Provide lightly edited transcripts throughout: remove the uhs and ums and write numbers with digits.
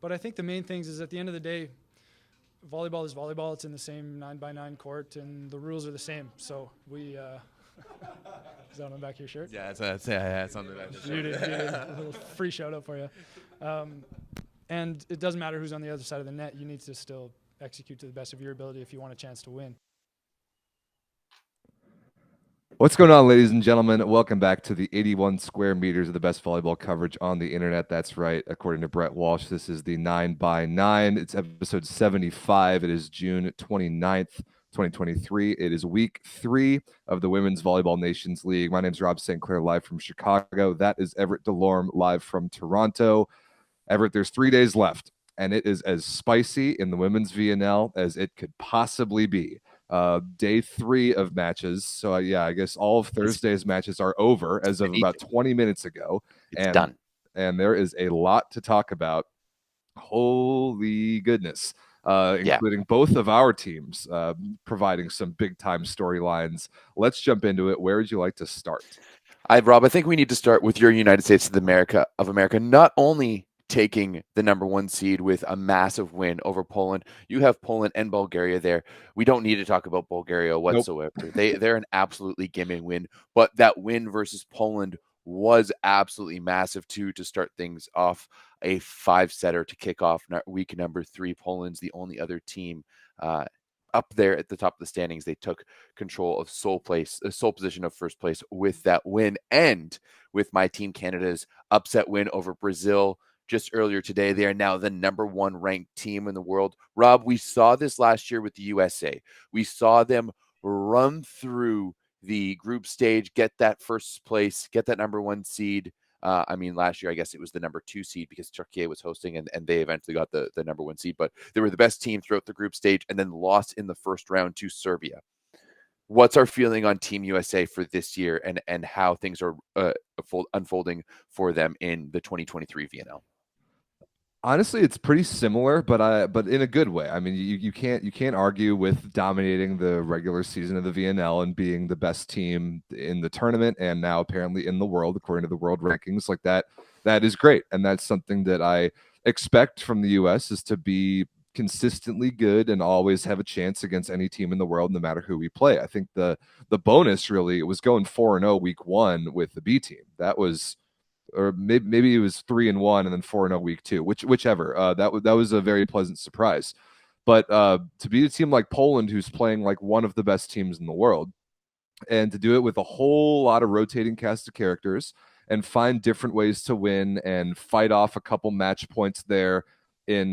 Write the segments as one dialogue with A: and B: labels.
A: But I think the main things is at the end of the day, volleyball is volleyball. It's in the same 9x9 court, and the rules are the same. So we. Is that on the back of your shirt?
B: Yeah, it's on the back of the
A: You
B: shirt.
A: did. A little free shout out for you. And it doesn't matter who's on the other side of the net. You need to still execute to the best of your ability if you want a chance to win.
C: What's going on, ladies and gentlemen? Welcome back to the 81 square meters of the best volleyball coverage on the internet. That's right. According to Brett Walsh, this is the 9x9. It's episode 75. It is June 29th, 2023. It is week 3 of the Women's Volleyball Nations League. My name is Rob St. Clair, live from Chicago. That is Everett Delorme, live from Toronto. Everett, there's 3 days left, and it is as spicy in the women's VNL as it could possibly be. Day 3 of matches. So I guess all of Thursday's matches are over as of about 20 minutes ago.
D: It's done.
C: And there is a lot to talk about. Holy goodness. Including both of our teams providing some big-time storylines. Let's jump into it. Where would you like to start?
D: Rob, I think we need to start with your United States of America, not only taking the number 1 seed with a massive win over Poland. You have Poland and Bulgaria there. We don't need to talk about Bulgaria whatsoever. Nope. They're an absolutely gimme win, but that win versus Poland was absolutely massive too, to start things off. A 5-setter to kick off week number 3. Poland's the only other team up there at the top of the standings. They took control of sole position of first place with that win, and with my team Canada's upset win over Brazil just earlier today. They are now the number 1 ranked team in the world. Rob, we saw this last year with the USA. We saw them run through the group stage, get that first place, get that number 1 seed. Last year, I guess it was the number 2 seed because Turkey was hosting, and they eventually got the number 1 seed. But they were the best team throughout the group stage and then lost in the first round to Serbia. What's our feeling on Team USA for this year and how things are unfolding for them in the 2023 VNL?
C: Honestly, it's pretty similar, but in a good way. I mean, you can't argue with dominating the regular season of the VNL and being the best team in the tournament and now apparently in the world according to the world rankings. Like that is great, and that's something that I expect from the US, is to be consistently good and always have a chance against any team in the world, no matter who we play. I think the bonus really was going 4-0 week 1 with the B team. That was, or maybe it was 3-1 and then 4-0 week 2, whichever. That was a very pleasant surprise. But to beat a team like Poland, who's playing like one of the best teams in the world, and to do it with a whole lot of rotating cast of characters and find different ways to win and fight off a couple match points there in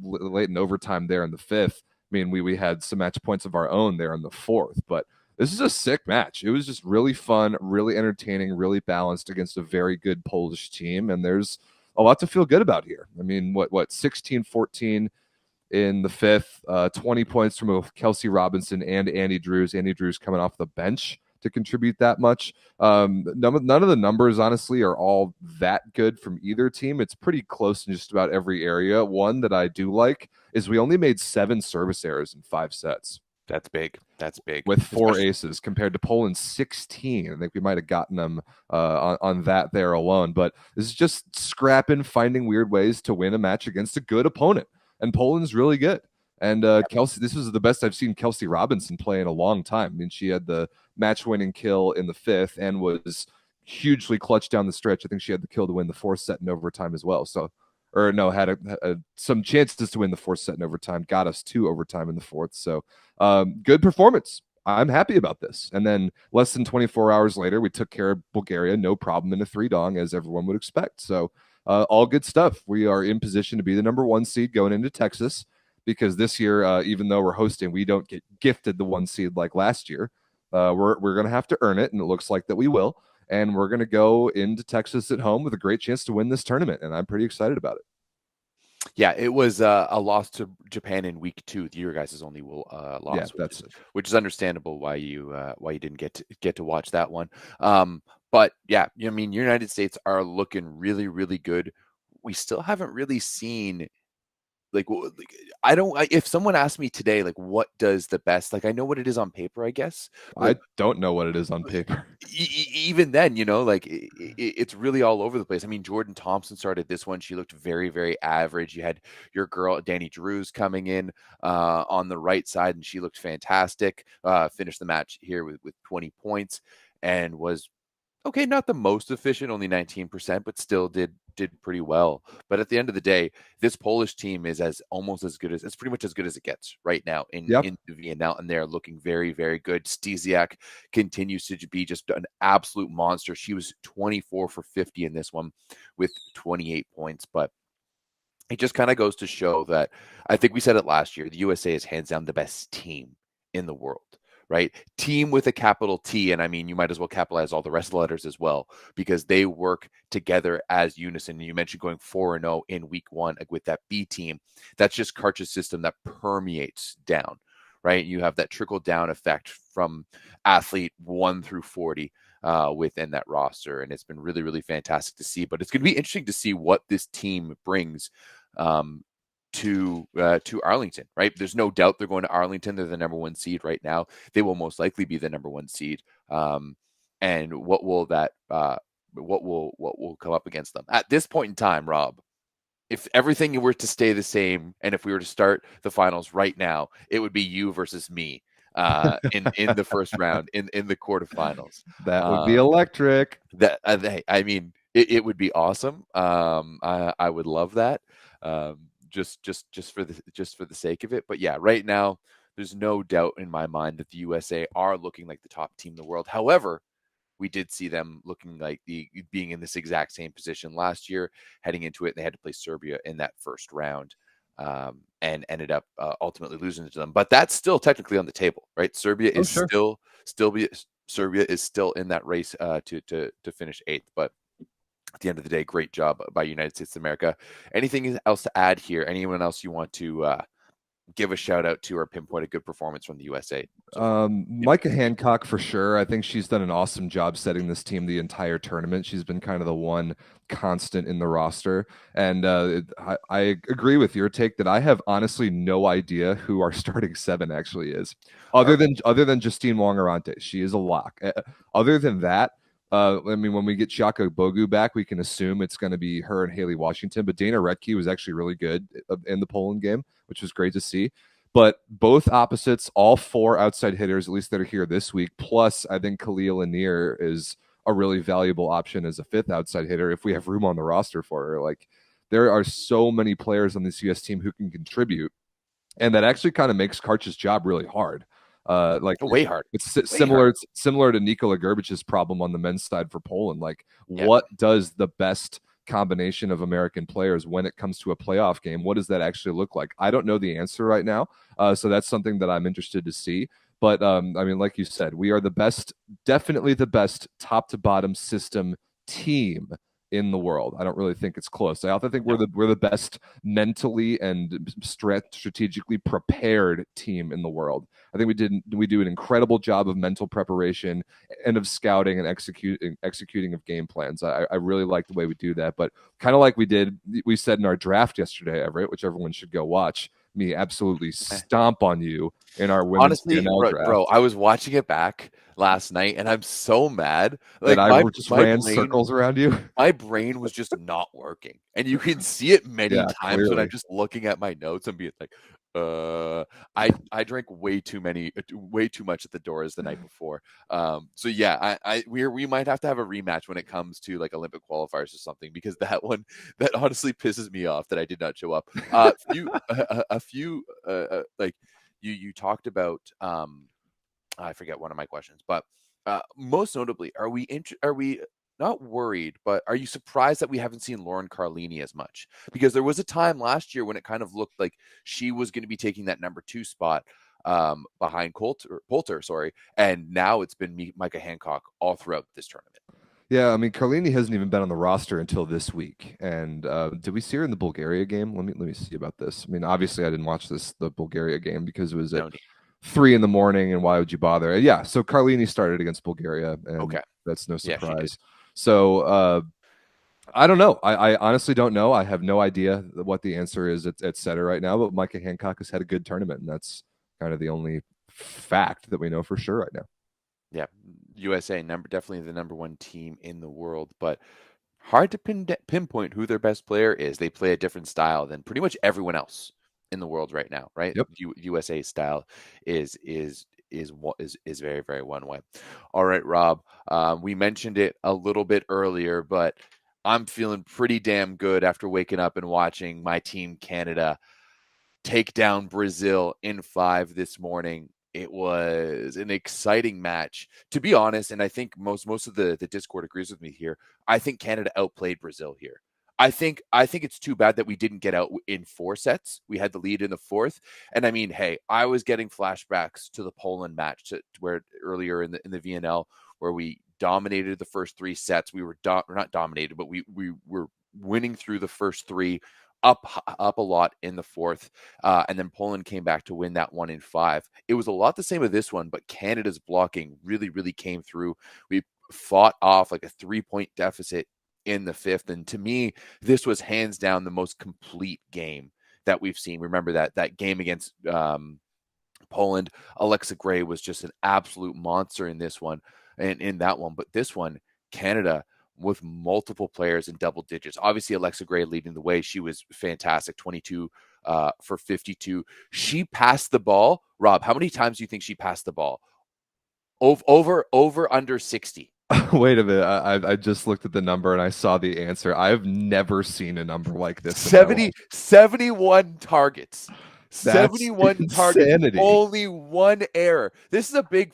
C: late in overtime there in the 5th. I mean, we had some match points of our own there in the 4th, but this is a sick match. It was just really fun, really entertaining, really balanced against a very good Polish team. And there's a lot to feel good about here. I mean, 16-14 in the 5th, 20 points from both Kelsey Robinson and Andy Drews. Andy Drews coming off the bench to contribute that much. None of the numbers, honestly, are all that good from either team. It's pretty close in just about every area. One that I do like is we only made 7 service errors in 5 sets.
D: That's big.
C: With 4 aces compared to Poland's 16. I think we might have gotten them on that there alone. But this is just scrapping, finding weird ways to win a match against a good opponent. And Poland's really good. And Kelsey, this was the best I've seen Kelsey Robinson play in a long time. I mean, she had the match-winning kill in the 5th and was hugely clutch down the stretch. I think she had the kill to win the 4th set in overtime as well. So, or no, had some chances to win the 4th set in overtime, got us to overtime in the 4th. So good performance. I'm happy about this. And then less than 24 hours later, we took care of Bulgaria, no problem, in a 3-dong, as everyone would expect. So all good stuff. We are in position to be the number 1 seed going into Texas, because this year, even though we're hosting, we don't get gifted the 1 seed like last year. We're going to have to earn it, and it looks like that we will. And we're going to go into Texas at home with a great chance to win this tournament, and I'm pretty excited about it.
D: Yeah, it was a loss to Japan in week 2. Your guys' only loss, which is understandable why you didn't get to watch that one. But yeah, I mean, United States are looking really, really good. We still haven't really seen I don't. If someone asked me today, like, what does the best, like, I know what it is on paper, I guess, but
C: I don't know what it is on paper.
D: even then, like, it's really all over the place. I mean, Jordan Thompson started this one. She looked very, very average. You had your girl Danny Drews coming in on the right side, and she looked fantastic. Finished the match here with 20 points and was okay, not the most efficient, only 19%, but still did pretty well. But at the end of the day, this Polish team is almost as good as, it's pretty much as good as it gets right now in
C: Yep.
D: the VNL, and they're looking very, very good. Stesiak continues to be just an absolute monster. She was 24 for 50 in this one with 28 points, but it just kind of goes to show that, I think we said it last year, the USA is hands down the best team in the world, right? Team with a capital T. And I mean, you might as well capitalize all the rest of the letters as well, because they work together as unison. You mentioned going 4-0 in week one with that B team. That's just Karch's system that permeates down, right? You have that trickle down effect from athlete 1 through 40 within that roster. And it's been really, really fantastic to see. But it's going to be interesting to see what this team brings to Arlington, right? There's no doubt they're going to Arlington. They're the number 1 seed right now. They will most likely be the number 1 seed. And what will come up against them at this point in time, Rob? If everything were to stay the same, and if we were to start the finals right now, it would be you versus me in the first round in the quarterfinals.
C: That would be electric.
D: That I mean, it would be awesome. I would love that. Just for the sake of it. But yeah, right now there's no doubt in my mind that the USA are looking like the top team in the world. However, we did see them looking like being in this exact same position last year, heading into it. They had to play Serbia in that first round, and ended up ultimately losing to them. But that's still technically on the table, right? Serbia is Serbia is still in that race to finish 8th. But at the end of the day, great job by United States of America. Anything else to add here? Anyone else you want to give a shout out to or pinpoint a good performance from the USA?
C: Micah Hancock for sure. I think she's done an awesome job setting this team the entire tournament. She's been kind of the one constant in the roster. And I agree with your take that I have honestly no idea who our starting 7 actually is, other than Justine Wong-Arante. She is a lock. Other than that, I mean, when we get Shaka Bogu back, we can assume it's going to be her and Haley Washington. But Dana Retke was actually really good in the Poland game, which was great to see. But both opposites, all 4 outside hitters, at least that are here this week. Plus, I think Khalil Lanier is a really valuable option as a 5th outside hitter if we have room on the roster for her. Like, there are so many players on this US team who can contribute, and that actually kind of makes Karch's job really hard.
D: Way hard.
C: It's similar to Nikola Gerbich's problem on the men's side for Poland. Like, what does the best combination of American players when it comes to a playoff game? What does that actually look like? I don't know the answer right now. So that's something that I'm interested to see. But I mean, like you said, we are the best, definitely the best top to bottom system team in the world. I don't really think it's close. I also think we're the best mentally and strategically prepared team in the world. I think we do an incredible job of mental preparation and of scouting and executing of game plans. I really like the way we do that, but kind of like we said in our draft yesterday, Everett, which everyone should go watch. Me absolutely stomp on you in our women's VNL draft.
D: Bro, I was watching it back last night, and I'm so mad.
C: Like, I just ran circles around you.
D: My brain was just not working, and you can see it many times
C: clearly.
D: when I'm just looking at my notes and being like, I drank way too much at the Doors the night before. So yeah, we might have to have a rematch when it comes to like Olympic qualifiers or something, because that honestly pisses me off that I did not show up. Like you talked about, I forget one of my questions, but most notably, are we not worried, but are you surprised that we haven't seen Lauren Carlini as much? Because there was a time last year when it kind of looked like she was going to be taking that number 2 spot behind Poulter, and now it's been Micah Hancock all throughout this tournament.
C: Yeah, I mean, Carlini hasn't even been on the roster until this week. And did we see her in the Bulgaria game? Let me see about this. I mean, obviously, I didn't watch the Bulgaria game because it was at 3 a.m, and why would you bother? Yeah, so Carlini started against Bulgaria, and that's no surprise. So I don't know. I honestly don't know. I have no idea what the answer is at setter right now, but Micah Hancock has had a good tournament, and that's kind of the only fact that we know for sure right now.
D: Yeah, USA definitely the number one team in the world, but hard to pinpoint who their best player is. They play a different style than pretty much everyone else in the world right now, right?
C: Yep.
D: USA style is very, very one way. All right, Rob. We mentioned it a little bit earlier, but I'm feeling pretty damn good after waking up and watching my team Canada take down Brazil in 5 this morning. It was an exciting match, to be honest, and I think most of the Discord agrees with me here. I think Canada outplayed Brazil here. I think it's too bad that we didn't get out in 4 sets. We had the lead in the 4th, and I mean, hey, I was getting flashbacks to the Poland match, to where earlier in the VNL, where we dominated the first 3 sets. We were not dominated, but we were winning through the first 3, up a lot in the 4th, and then Poland came back to win that one in 5. It was a lot the same with this one, but Canada's blocking really came through. We fought off like a 3-point deficit in the 5th, and to me, this was hands down the most complete game that we've seen. Remember that game against Poland, Alexa Gray was just an absolute monster in this one and in that one, but this one, Canada with multiple players in double digits. Obviously, Alexa Gray leading the way. She was fantastic, 22 for 52. She passed the ball. Rob, how many times do you think she passed the ball? Over under 60.
C: Wait a minute. I just looked at the number and I saw the answer. I've never seen a number like this.
D: 71 targets.
C: That's
D: 71 targets.
C: insanity.
D: Only one error. This is a big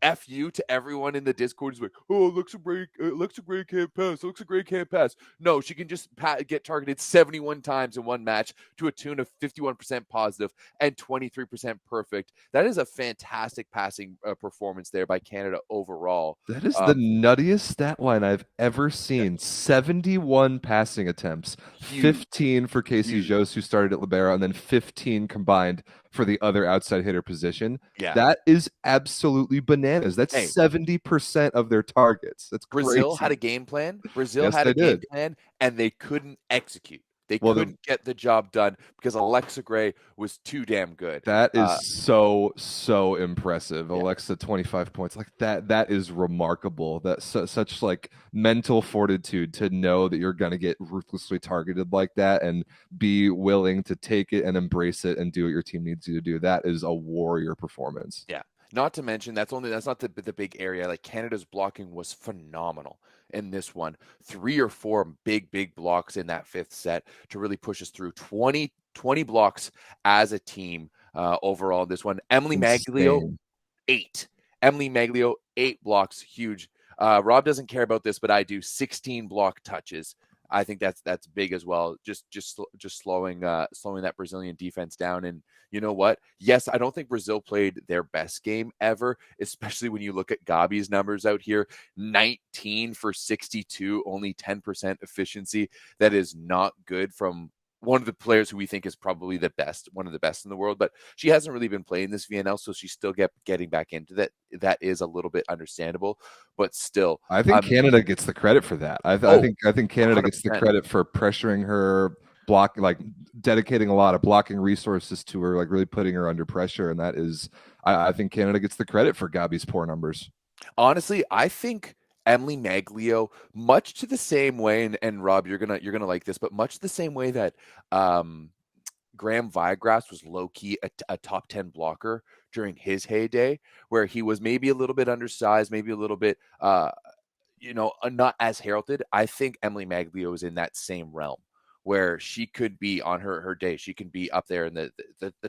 D: F you to everyone in the Discord who's like, oh, Alexa Gray can't pass. Alexa Gray can't pass. No, she can just get targeted 71 times in one match to a tune of 51% positive and 23% perfect. That is a fantastic passing performance there by Canada overall.
C: That is the nuttiest stat line I've ever seen. 71 passing attempts,
D: Huge.
C: 15 for Casey Jost, who started at libero, and then 15 combined for the other outside hitter position.
D: Yeah.
C: That is absolutely bananas. That's 70% of their targets. That's
D: Brazil
C: crazy.
D: had a game plan. Brazil
C: Yes,
D: had a
C: they
D: game
C: did.
D: plan, and they couldn't execute. They couldn't get the job done because Alexa Gray was too damn good.
C: That is so impressive.
D: Yeah.
C: Alexa, 25 points. Like that is remarkable. That's such like mental fortitude to know that you're going to get ruthlessly targeted like that and be willing to take it and embrace it and do what your team needs you to do. That is a warrior performance.
D: Yeah. Not to mention that's not the big area. Like Canada's blocking was phenomenal in this one. 3 or 4 big blocks in that 5th set to really push us through. 20 blocks as a team overall in this one. Emily Maglio, 8. Emily Maglio, 8 blocks, huge. Rob doesn't care about this, but I do. 16 block touches. I think that's big as well. Just slowing that Brazilian defense down. And you know what? Yes, I don't think Brazil played their best game ever, especially when you look at Gabi's numbers out here. 19 for 62, only 10% efficiency. That is not good from one of the players who we think is probably one of the best in the world, but she hasn't really been playing this VNL, so she's still getting back into that. That is a little bit understandable, but still,
C: I think Canada gets the credit for that. I think Canada 100%. Gets the credit for pressuring her, like dedicating a lot of blocking resources to her, like really putting her under pressure, and that is, I think Canada gets the credit for Gabi's poor numbers.
D: Honestly, I think Emily Maglio, much to the same way, and Rob, you're gonna like this, but much the same way that Graham Vigrass was low key a top 10 blocker during his heyday, where he was maybe a little bit undersized, maybe a little bit not as heralded. I think Emily Maglio is in that same realm where she could be on her day. She can be up there in the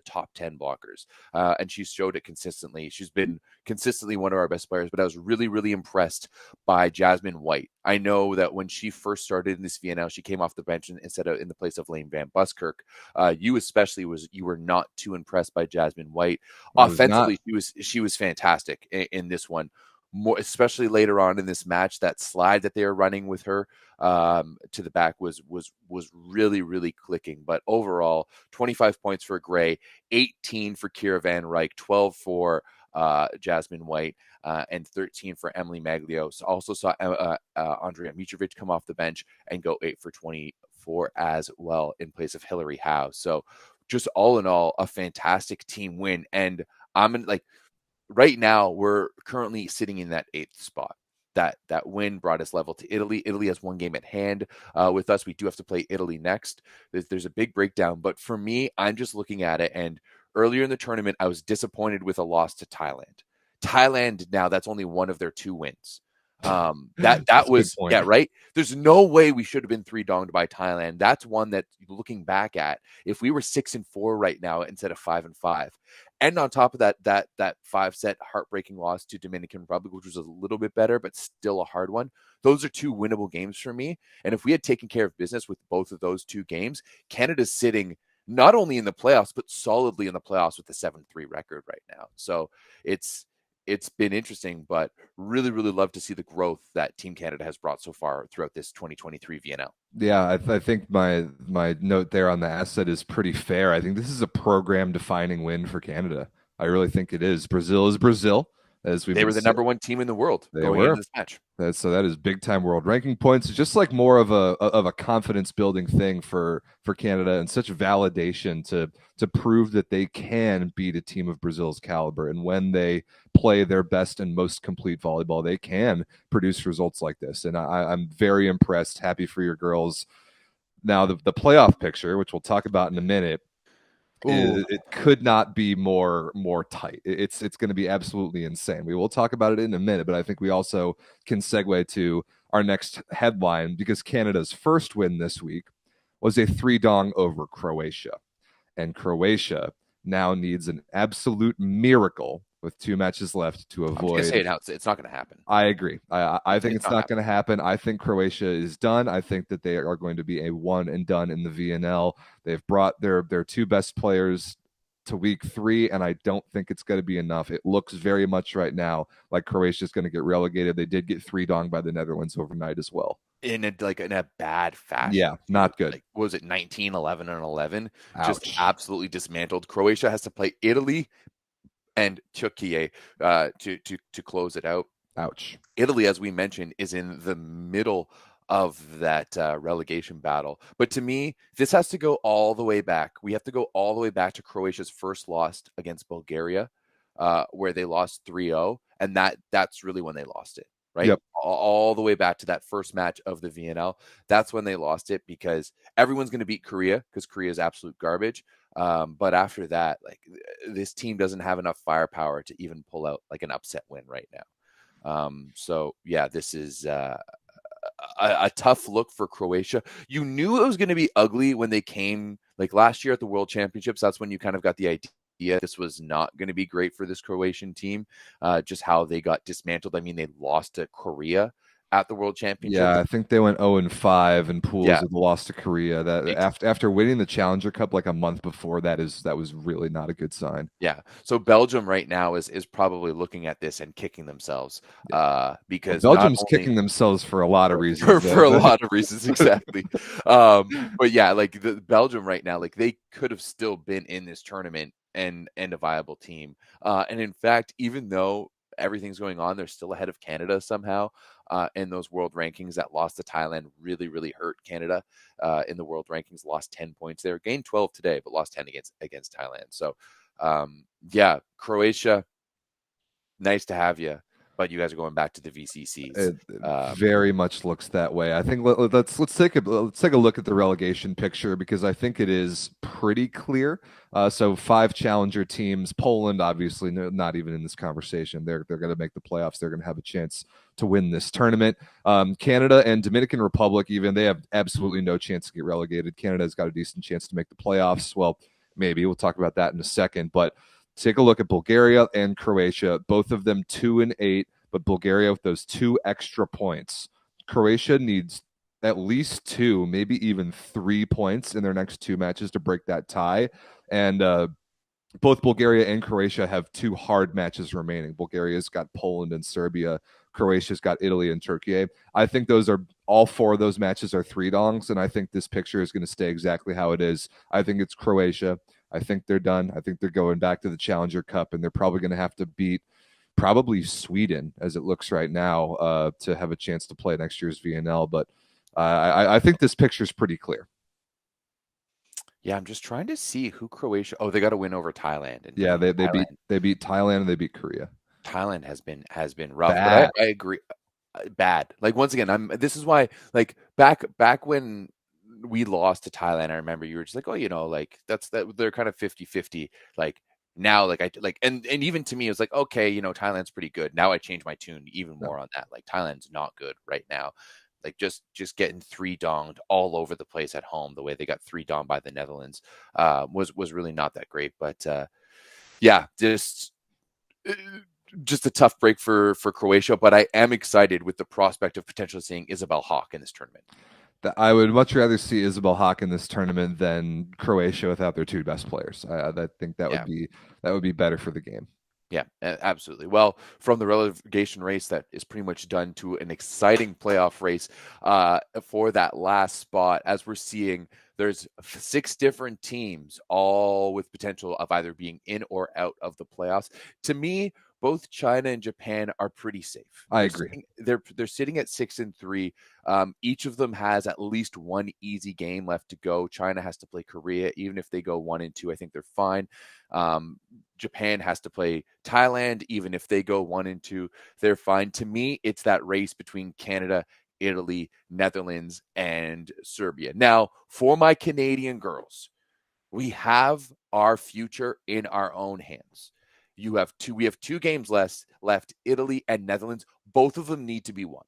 D: top 10 blockers. And she's showed it consistently. She's been consistently one of our best players, but I was really impressed by Jasmine White. I know that when she first started in this VNL, she came off the bench instead of in the place of Lane Van Buskirk. You especially were not too impressed by Jasmine White. Offensively, she was fantastic in this one. More, especially later on in this match, that slide that they were running with her to the back was really clicking. But overall, 25 points for Gray, 18 for Kira Van Ryk, 12 for Jasmine White, and 13 for Emily Maglio. So also saw Andrea Mitrovic come off the bench and go 8 for 24 as well in place of Hillary Howe. So just all in all, a fantastic team win. And right now we're currently sitting in that 8th spot. That win brought us level to Italy. Italy has 1 game at hand with us. We do have to play Italy next. There's a big breakdown, but for me, I'm just looking at it. And earlier in the tournament, I was disappointed with a loss to Thailand. Thailand now, that's only one of their 2 wins. That was, yeah, right. There's no way we should have been 3-donged by Thailand. That's one that, looking back at, if we were 6-4 right now instead of 5-5, and on top of that 5-set heartbreaking loss to Dominican Republic, which was a little bit better, but still a hard one. Those are 2 winnable games for me. And if we had taken care of business with both of those 2 games, Canada's sitting not only in the playoffs, but solidly in the playoffs with the 7-3 record right now. So it's been interesting, but really, really love to see the growth that Team Canada has brought so far throughout this 2023 VNL.
C: Yeah, I think my note there on the asset is pretty fair. I think this is a program-defining win for Canada. I really think it is. Brazil is Brazil.
D: They were the number 1 team in the world going into this match.
C: So that is big-time world ranking points. It's just like more of a confidence-building thing for Canada, and such validation to prove that they can beat a team of Brazil's caliber. And when they play their best and most complete volleyball, they can produce results like this. And I'm very impressed. Happy for your girls. Now, the playoff picture, which we'll talk about in a minute, it could not be more tight. It's going to be absolutely insane. We will talk about it in a minute, but I think we also can segue to our next headline, because Canada's first win this week was a 3-dong over Croatia, and Croatia now needs an absolute miracle with 2 matches left to avoid.
D: I was gonna say it now. It's not going to happen.
C: I agree. I think it's not going to happen. I think Croatia is done. I think that they are going to be a one and done in the VNL. They've brought their 2 best players to week 3, and I don't think it's going to be enough. It looks very much right now like Croatia is going to get relegated. They did get 3-donged by the Netherlands overnight as well.
D: In a bad fashion.
C: Yeah, not good.
D: Like, what was it, 19, 11, and 11?
C: Ouch.
D: Just absolutely dismantled. Croatia has to play Italy and Turkey to close it out.
C: Ouch.
D: Italy, as we mentioned, is in the middle of that relegation battle. But to me, this has to go all the way back. We have to go all the way back to Croatia's first loss against Bulgaria, where they lost 3-0. And that's really when they lost it, right?
C: Yep.
D: All the way back to that first match of the VNL. That's when they lost it, because everyone's going to beat Korea, because Korea is absolute garbage. But after that, like, this team doesn't have enough firepower to even pull out like an upset win right now. So yeah, this is a tough look for Croatia. You knew it was going to be ugly when they came, like last year at the World Championships. That's when you kind of got the idea this was not going to be great for this Croatian team, just how they got dismantled. I mean, they lost to Korea at the World Championship.
C: Yeah, I think they went 0-5 in pools with the loss to Korea. That after winning the Challenger Cup like a month before, that was really not a good sign.
D: Yeah. So Belgium right now is probably looking at this and kicking themselves, because
C: Belgium's kicking themselves for a lot of reasons.
D: For a lot of reasons, exactly. But yeah, like the Belgium right now, like they could have still been in this tournament and a viable team. And in fact, even though everything's going on, they're still ahead of Canada somehow in those world rankings. That loss to Thailand really, really hurt Canada in the world rankings. Lost 10 points there, gained 12 today, but lost 10 against Thailand. So yeah, Croatia, nice to have you, but you guys are going back to the VCCs.
C: It very much looks that way. I think let's take a look at the relegation picture, because I think it is pretty clear. So 5 challenger teams. Poland, obviously, not even in this conversation. They're going to make the playoffs. They're going to have a chance to win this tournament. Canada and Dominican Republic, even, they have absolutely no chance to get relegated. Canada's got a decent chance to make the playoffs. Well, maybe we'll talk about that in a second, but take a look at Bulgaria and Croatia, both of them 2-8, but Bulgaria with those 2 extra points. Croatia needs at least 2, maybe even 3 points in their next 2 matches to break that tie. And both Bulgaria and Croatia have 2 hard matches remaining. Bulgaria's got Poland and Serbia. Croatia's got Italy and Turkey. I think all 4 of those matches are 3-dongs, and I think this picture is going to stay exactly how it is. I think it's Croatia. I think they're done. I think they're going back to the Challenger Cup, and they're probably going to have to beat probably Sweden, as it looks right now, to have a chance to play next year's VNL. But I think this picture is pretty clear.
D: Yeah, I'm just trying to see who Croatia. Oh, they got to win over Thailand. And
C: Yeah, they
D: Thailand,
C: beat Thailand and they beat Korea.
D: Thailand has been rough,
C: Bad.
D: but I agree. Bad. Like once again, this is why like back when we lost to Thailand, I remember you were just like, oh, like that they're kind of 50-50. Like now, like I like and even to me, it was like, okay, Thailand's pretty good. Now I change my tune even more on that. Like Thailand's not good right now. Like just getting 3-donged all over the place at home, the way they got 3-donged by the Netherlands was really not that great. But yeah, just a tough break for Croatia, but I am excited with the prospect of potentially seeing Isabel Hawk in this tournament.
C: I would much rather see Isabel Hawk in this tournament than Croatia without their 2 best players. I think that would be better for the game.
D: Yeah, absolutely. Well, from the relegation race that is pretty much done to an exciting playoff race for that last spot, as we're seeing, there's 6 different teams, all with potential of either being in or out of the playoffs. To me, both China and Japan are pretty safe.
C: I agree.
D: They're sitting at 6-3. Each of them has at least one easy game left to go. China has to play Korea. Even if they go 1-2, I think they're fine. Japan has to play Thailand. Even if they go 1-2, they're fine. To me, it's that race between Canada, Italy, Netherlands, and Serbia. Now, for my Canadian girls, we have our future in our own hands. We have 2 games left, Italy and Netherlands. Both of them need to be won.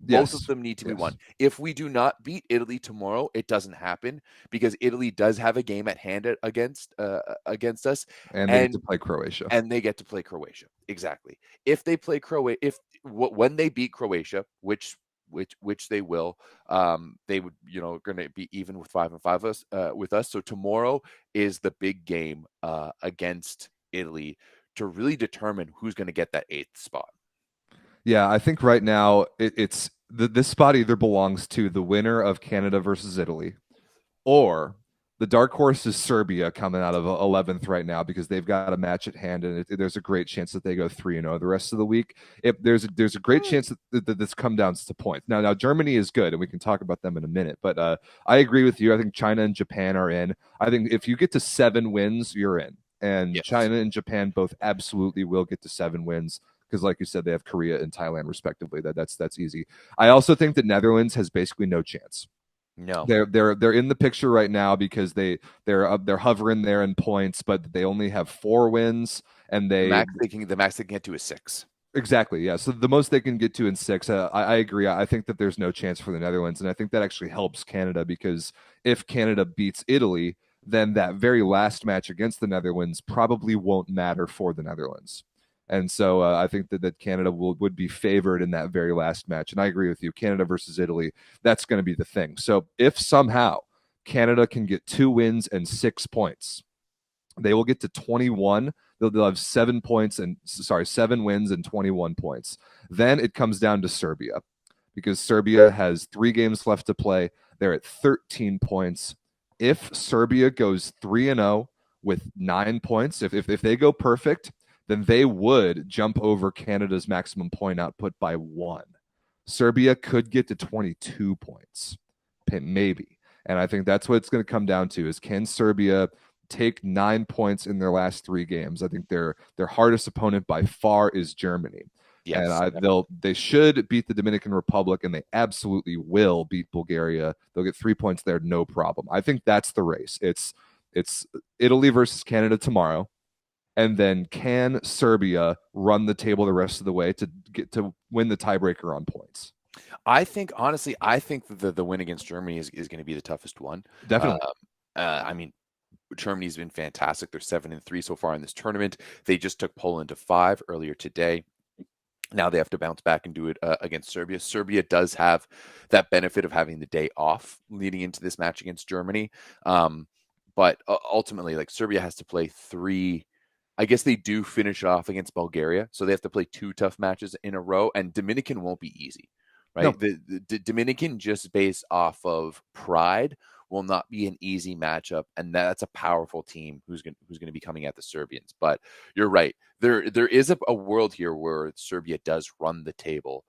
D: Both of them need to be won. If we do not beat Italy tomorrow, it doesn't happen because Italy does have a game at hand against us,
C: and they get to play Croatia.
D: And they get to play Croatia. Exactly. If they play Croatia, when they beat Croatia, which they will, they would going to be even with 5-5 with us. So tomorrow is the big game against Italy to really determine who's going to get that 8th spot.
C: Yeah, I think right now it's this spot either belongs to the winner of Canada versus Italy, or the dark horse is Serbia coming out of 11th right now because they've got a match at hand, and there's a great chance that they go 3-0 the rest of the week. If there's a great chance that this comes down to points. Now Germany is good, and we can talk about them in a minute. But I agree with you. I think China and Japan are in. I think if you get to 7 wins, you're in. And yes. China and Japan both absolutely will get to 7 wins because, like you said, they have Korea and Thailand respectively. That's easy. I also think that Netherlands has basically no chance.
D: No,
C: they're in the picture right now because they're hovering there in points, but they only have 4 wins, and the max they
D: can get to is 6.
C: Exactly, yeah. So the most they can get to in 6. I agree. I think that there's no chance for the Netherlands, and I think that actually helps Canada because if Canada beats Italy, then that very last match against the Netherlands probably won't matter for the Netherlands. And so I think that Canada would be favored in that very last match. And I agree with you. Canada versus Italy, that's going to be the thing. So if somehow Canada can get 2 wins and 6 points, they will get to 21. They'll have 7 wins and 21 points. Then it comes down to Serbia because Serbia has 3 games left to play. They're at 13 points. If Serbia goes 3-0 with 9 points, if they go perfect, then they would jump over Canada's maximum point output by 1. Serbia could get to 22 points, maybe. And I think that's what it's going to come down to is can Serbia take 9 points in their last 3 games? I think their hardest opponent by far is Germany. Yes, and they should beat the Dominican Republic, and they absolutely will beat Bulgaria. They'll get 3 points there, no problem. I think that's the race. It's Italy versus Canada tomorrow, and then can Serbia run the table the rest of the way to get to win the tiebreaker on points?
D: I think that the win against Germany is going to be the toughest one.
C: Definitely.
D: I mean, Germany's been fantastic. They're 7-3 so far in this tournament. They just took Poland to 5 earlier today. Now they have to bounce back and do it against Serbia. Serbia does have that benefit of having the day off leading into this match against Germany. But ultimately, like Serbia has to play 3. I guess they do finish off against Bulgaria. So they have to play 2 tough matches in a row. And Dominican won't be easy, right? No. The Dominican, just based off of pride, will not be an easy matchup, and that's a powerful team who's going to be coming at the Serbians. But you're right. There is a world here where Serbia does run the table,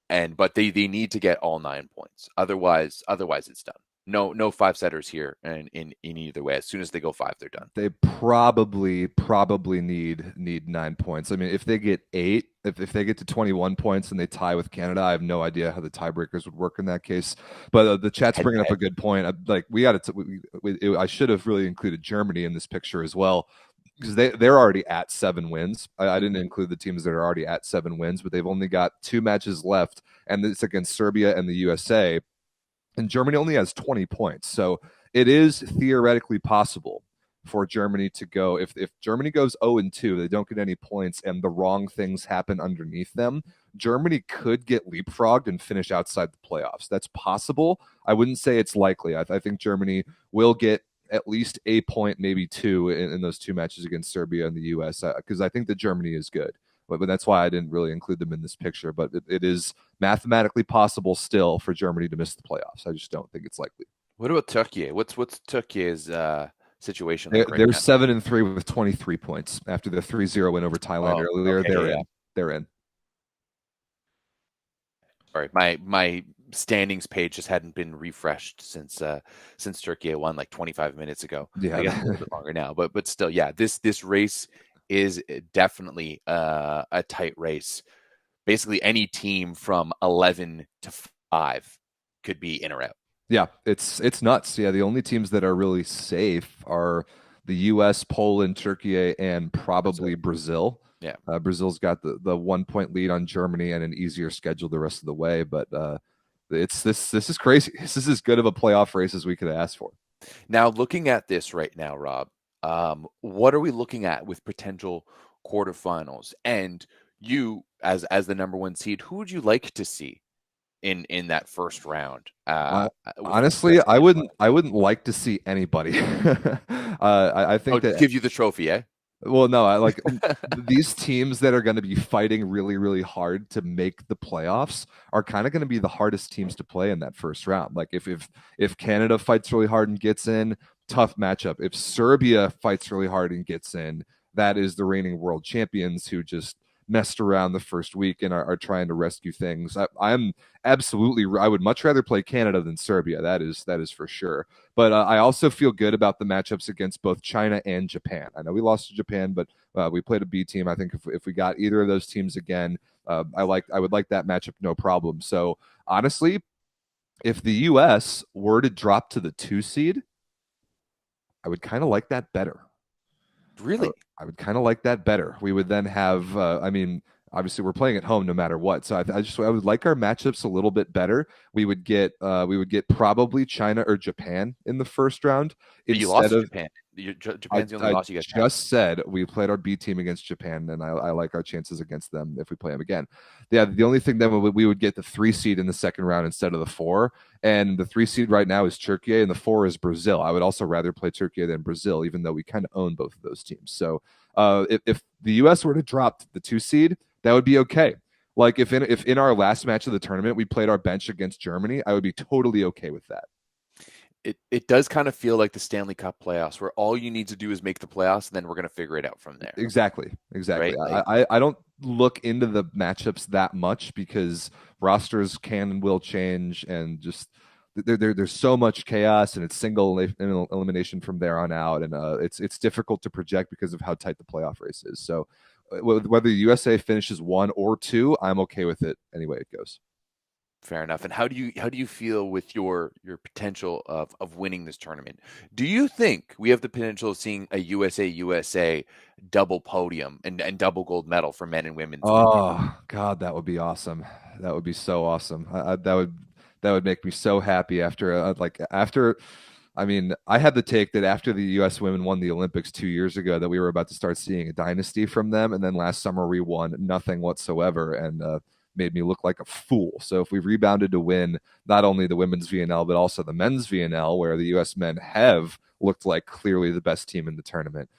D: but they need to get all 9 points. Otherwise it's done. No five setters here, and in either way. As soon as they go 5, they're done.
C: They probably need 9 points. I mean, if they get 8, if they get to 21 points and they tie with Canada, I have no idea how the tiebreakers would work in that case. But the chat's bringing up a good point. We got to. I should have really included Germany in this picture as well, because they're already at 7 wins. I didn't include the teams that are already at 7 wins, but they've only got 2 matches left, and it's against Serbia and the USA. And Germany only has 20 points. So it is theoretically possible for Germany to go, if Germany goes 0-2, they don't get any points, and the wrong things happen underneath them, Germany could get leapfrogged and finish outside the playoffs. That's possible. I wouldn't say it's likely. I think Germany will get at least a point, maybe 2 in those 2 matches against Serbia and the US, because I think that Germany is good. But that's why I didn't really include them in this picture. But it is mathematically possible still for Germany to miss the playoffs. I just don't think it's likely.
D: What about Turkey? What's Turkey's situation
C: like
D: right
C: they're
D: now?
C: 7-3 with 23 points after the 3-0 win over Thailand earlier.
D: Okay,
C: They're in.
D: Sorry, my standings page just hadn't been refreshed since Turkey won like 25 minutes ago.
C: Yeah,
D: I guess a little bit longer now, but still, yeah, this race is definitely a tight race. Basically, any team from 11 to 5 could be in or out.
C: Yeah, it's nuts. Yeah, the only teams that are really safe are the U.S., Poland, Turkey, and probably Brazil.
D: Yeah,
C: Brazil's got the 1 point lead on Germany and an easier schedule the rest of the way. But this is crazy. This is as good of a playoff race as we could ask for.
D: Now, looking at this right now, Rob, what are we looking at with potential quarterfinals? And you, as the number 1 seed, who would you like to see in that first round?
C: Honestly, I wouldn't like to see anybody. I think that
D: give you the trophy, eh?
C: Well, no, I like these teams that are going to be fighting really, really hard to make the playoffs are kind of going to be the hardest teams to play in that first round. Like if Canada fights really hard and gets in, tough matchup. If Serbia fights really hard and gets in, that is the reigning world champions who just messed around the first week and are trying to rescue things. I would much rather play Canada than Serbia. That is for sure. But I also feel good about the matchups against both China and Japan. I know we lost to Japan, but we played a B team. I think if we got either of those teams again, I would like that matchup, no problem. So honestly, if the U.S. were to drop to the 2 seed, I would kind of like that better.
D: Really?
C: I would kind of like that better. We would then have, obviously we're playing at home no matter what. So I would like our matchups a little bit better. We would get probably China or Japan in the first round.
D: You lost to Japan. Japan's the only loss you guys had.
C: Just said we played our B team against Japan, and I like our chances against them if we play them again. Yeah, the only thing then we would get the 3 seed in the second round instead of the 4, and the 3 seed right now is Turkey, and the 4 is Brazil. I would also rather play Turkey than Brazil, even though we kind of own both of those teams. So if the U.S. were to drop the 2 seed, that would be okay. Like if in our last match of the tournament we played our bench against Germany, I would be totally okay with that.
D: It does kind of feel like the Stanley Cup playoffs, where all you need to do is make the playoffs, and then we're going to figure it out from there.
C: Exactly.
D: Right? Like,
C: I don't look into the matchups that much because rosters can and will change, and just there's so much chaos, and it's single elimination from there on out, and it's difficult to project because of how tight the playoff race is. So whether the USA finishes 1 or 2, I'm okay with it any way it goes.
D: Fair enough. And how do you feel with your potential of winning this tournament? Do you think we have the potential of seeing a USA double podium and double gold medal for men and women?
C: Oh God, that would be awesome. That would be so awesome. That would make me so happy after. I mean, I had the take that after the U.S. women won the Olympics 2 years ago, that we were about to start seeing a dynasty from them, and then last summer we won nothing whatsoever, and made me look like a fool. So if we rebounded to win not only the women's VNL, but also the men's VNL, where the U.S. men have looked like clearly the best team in the tournament,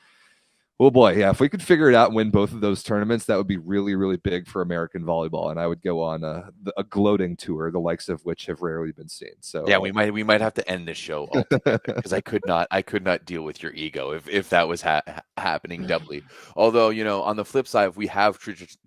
C: Oh boy, yeah. If we could figure it out and win both of those tournaments, that would be really, really big for American volleyball, and I would go on a gloating tour, the likes of which have rarely been seen. So
D: Yeah, we might have to end this show altogether because I could not deal with your ego if that was happening doubly. Although, on the flip side, we have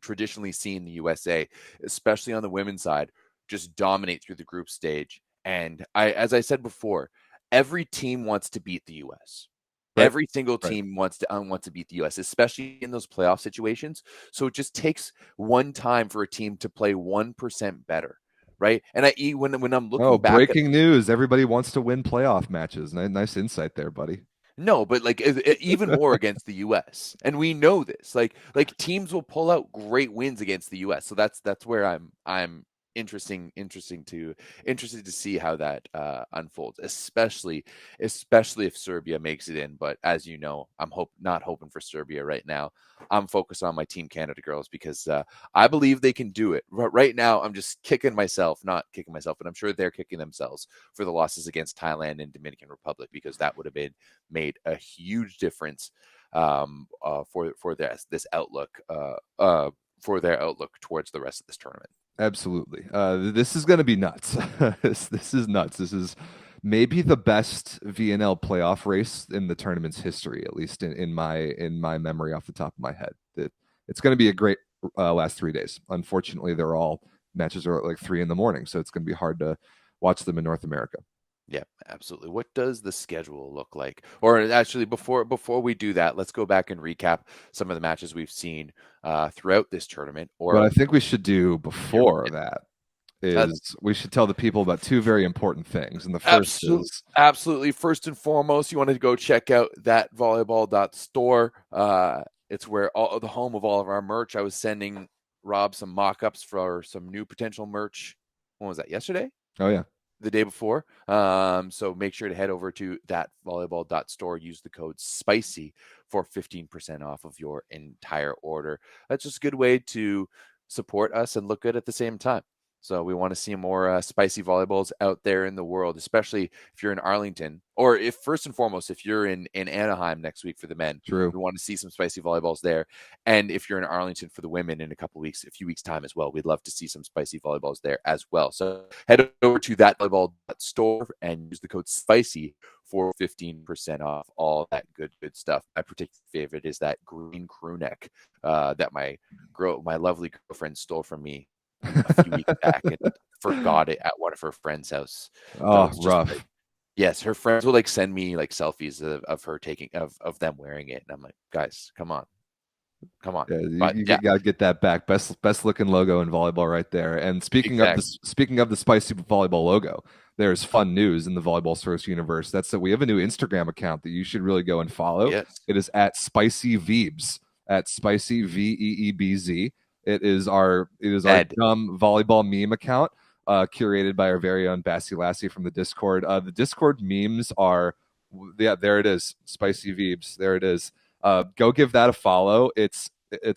D: traditionally seen the USA, especially on the women's side, just dominate through the group stage. And as I said before, every team wants to beat the US.
C: Right.
D: Every single
C: Right.
D: team wants to beat the US, especially in those playoff situations. So it just takes one time for a team to play 1% better. Right. And when I'm looking back at
C: breaking news. Everybody wants to win playoff matches. Nice insight there, buddy.
D: no, but like even more against the US. And we know this. Like teams will pull out great wins against the US. So that's where I'm interested to see how that unfolds, especially if Serbia makes it in. But as you know, I'm not hoping for Serbia right now. I'm focused on my Team Canada girls because I believe they can do it. Right now, I'm just not kicking myself, but I'm sure they're kicking themselves for the losses against Thailand and Dominican Republic, because that would have made a huge difference for this outlook for their outlook towards the rest of this tournament.
C: Absolutely. This is going to be nuts. This is nuts. This is maybe the best VNL playoff race in the tournament's history, at least in my memory off the top of my head. It's going to be a great last 3 days. Unfortunately, matches are at like 3 a.m, so it's going to be hard to watch them in North America.
D: Yeah, absolutely. What does the schedule look like? Or actually, before we do that, let's go back and recap some of the matches we've seen throughout this tournament. Or
C: what I think we should do before that is we should tell the people about 2 very important things. And the first is
D: absolutely first and foremost, you want to go check out that volleyball.store. It's where the home of all of our merch. I was sending Rob some mock-ups for some new potential merch. When was that? Yesterday?
C: Oh yeah.
D: The day before. So make sure to head over to that volleyball.store. Use the code SPICY for 15% off of your entire order. That's just a good way to support us and look good at the same time. So we want to see more spicy volleyballs out there in the world, especially if you're in Arlington, or if first and foremost, if you're in Anaheim next week for the men.
C: True.
D: We want to see some spicy volleyballs there. And if you're in Arlington for the women in a few weeks time as well, we'd love to see some spicy volleyballs there as well. So head over to that volleyball.store and use the code SPICY for 15% off all that good stuff. My particular favorite is that green crew neck that my lovely girlfriend stole from me a few weeks back and forgot it at one of her friend's house.
C: Oh, rough.
D: Yes, her friends will send me selfies of her taking of them wearing it, and I'm like, guys, come on.
C: Yeah, you gotta get that back. Best looking logo in volleyball right there. And speaking of the spicy volleyball logo, there's fun news in the Volleyball Source universe. That's that we have a new Instagram account that you should really go and follow.
D: Yes.
C: It is at Spicy Veebs, at Spicy VEEBZ. It is our dumb volleyball meme account, curated by our very own Bassie Lassie from the Discord. The Discord memes are, there it is, Spicy Veebs. There it is. Go give that a follow. It's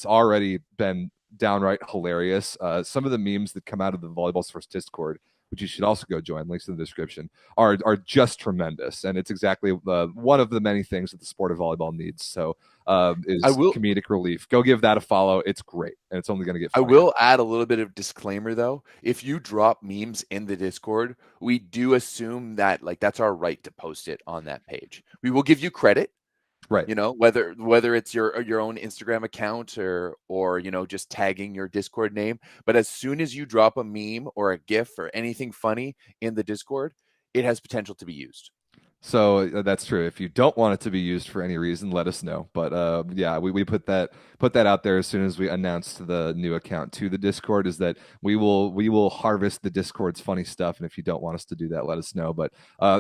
C: already been downright hilarious. Some of the memes that come out of the Volleyball Source Discord, which you should also go join, links in the description, are just tremendous. And it's exactly one of the many things that the sport of volleyball needs. So comedic relief. Go give that a follow. It's great. And it's only going to get funnier.
D: I will add a little bit of disclaimer, though. If you drop memes in the Discord, we do assume that that's our right to post it on that page. We will give you credit.
C: Right.
D: Whether it's your own Instagram account or just tagging your Discord name. But as soon as you drop a meme or a GIF or anything funny in the Discord, it has potential to be used.
C: So that's true. If you don't want it to be used for any reason, let us know. But yeah, we put that out there as soon as we announced the new account to the Discord, is that we will harvest the Discord's funny stuff. And if you don't want us to do that, let us know. But